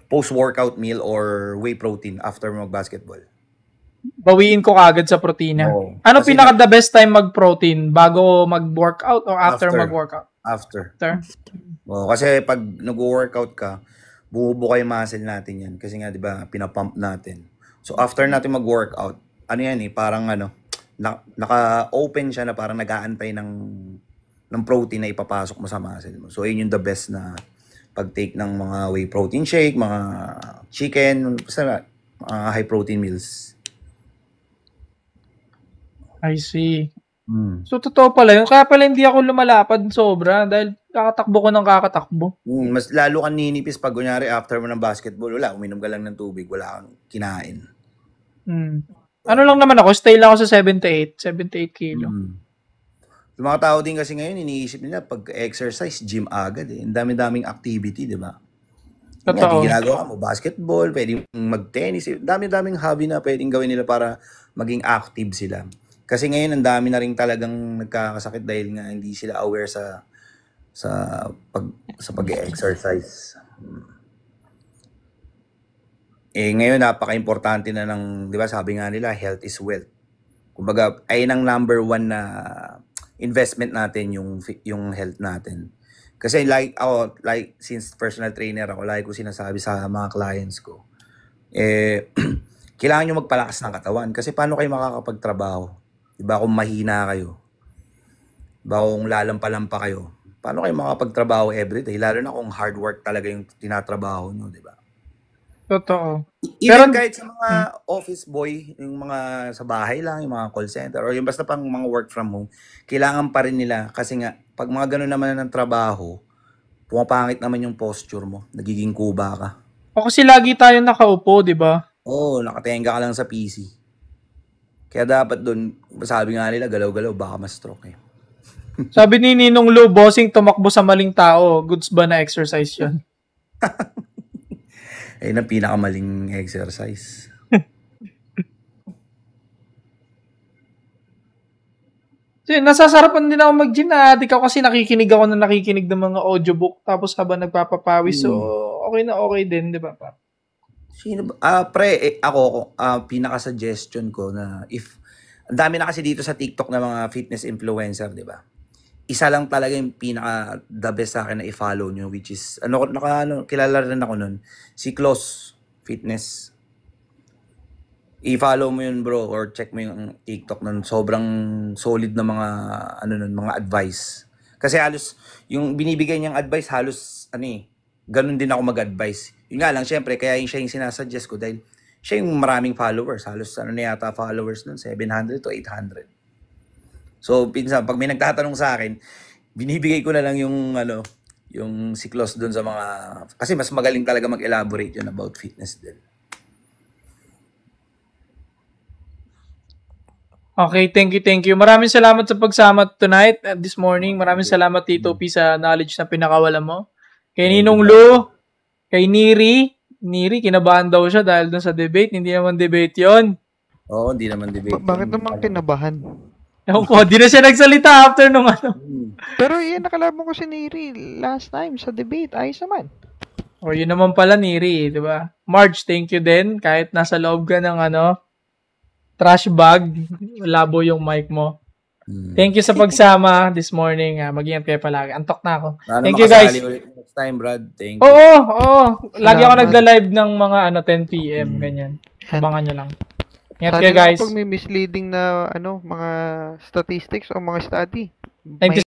post-workout meal or whey protein after mo mag-basketball. Bawiin ko kagad sa protina. Ano the best time mag-protein? Bago mag-workout or after mag-workout? After. Kasi pag nag-workout ka, bumubuka yung muscle natin yan. Kasi nga, di ba, pinapump natin. So, after natin mag-workout, ano yan parang naka-open siya na parang nag-aantay ng protein na ipapasok mo sa muscle mo. So, yun yung the best na pag-take ng mga whey protein shake, mga chicken, basta mga high protein meals. I see. So, totoo pala yun. Kaya pala hindi ako lumalapad sobra dahil kakatakbo ko ng kakatakbo. Mas lalo kang ninipis pag kunyari after mo ng basketball, wala, uminom ka lang ng tubig, wala kang kinain. Ano lang naman ako, stay lang ako sa 78 kilo. Yung mga tao din kasi ngayon, iniisip nila pag exercise, gym agad eh. Ang dami-daming activity, di ba? Totoo. Ginagawa mo, basketball, pwedeng mag-tennis, dami-daming hobby na pwedeng gawin nila para maging active sila. Kasi ngayon, ang dami na rin talagang nagkakasakit dahil nga hindi sila aware sa pag-exercise. Ngayon napaka-importante na ng, 'di ba, sabi nga nila, health is wealth. Kumbaga, ay ang number 1 na investment natin yung health natin. Kasi like since personal trainer ako, lagi ko sinasabi sa mga clients ko, kailangan nyo magpalakas ng katawan kasi paano kayo makakapagtrabaho? Diba kung mahina kayo? Diba kung lalampa-lampa kayo? Paano kayo makakapagtrabaho everyday? Lalo na kung hard work talaga yung tinatrabaho nyo, diba? Totoo. Even kahit sa mga office boy, yung mga sa bahay lang, yung mga call center, or yung basta pang mga work from home, kailangan pa rin nila. Kasi nga, pag mga ganun naman ng trabaho, pumapangit naman yung posture mo. Nagiging kuba ka. O kasi lagi tayo nakaupo, di ba? Oo, nakatenga ka lang sa PC. Kaya dapat doon, sabi nga nila, galaw-galaw, baka ma-stroke eh. Sabi ni Ninong Lou, bossing tumakbo sa maling tao. Goods ba na exercise yun? Ayun ang pinakamaling exercise. So, nasasarapan din ako mag-gym na ikaw kasi nakikinig ng mga audiobook tapos habang nagpapapawis. So, okay na okay din, di ba? Sino ba? Ako, pinaka-suggestion ko na ang dami na kasi dito sa TikTok na mga fitness influencer, di ba? Isa lang talaga yung pinaka-the best sa akin na i-follow nyo, which is, kilala rin ako nun, si Klaus Fitness. I-follow mo yun, bro, or check mo yung TikTok nun. Sobrang solid na mga advice. Kasi halos, yung binibigay niyang advice, halos, ganun din ako mag-advise. Yun nga lang, syempre, kaya siya yung sinasuggest ko dahil siya yung maraming followers. Halos, na yata followers nun, 700 to 800. So, pinsan, pag may nagtatanong sa akin, binibigay ko na lang yung si Klaus doon sa mga, kasi mas magaling talaga mag-elaborate yun about fitness din. Okay, thank you. Maraming salamat sa pagsama tonight at this morning. Maraming salamat, Tito P, sa knowledge na pinakawala mo. Kay Ninong Lou, kay Niri, kinabahan daw siya dahil dun sa debate. Hindi naman debate yon. Oo, hindi naman debate. Bakit naman kinabahan? Ewan ko, di na siya nagsalita after nung Pero yan, nakalaban ko si Niri last time sa debate. Ayos naman. O, yun naman pala, Niri, di ba? Marge, thank you din. Kahit nasa loob ka ng trash bag, labo yung mic mo. Thank you sa pagsama this morning. Mag-ingat kayo palagi. Antok na ako. Thank you, guys. Next time, Brad. Thank you. Oo. Lagi ako nagla-live ng mga 10 p.m. Ganyan. Abangan nyo lang. Ingat kayo, guys. Pag may misleading na mga statistics o mga study. Thank you.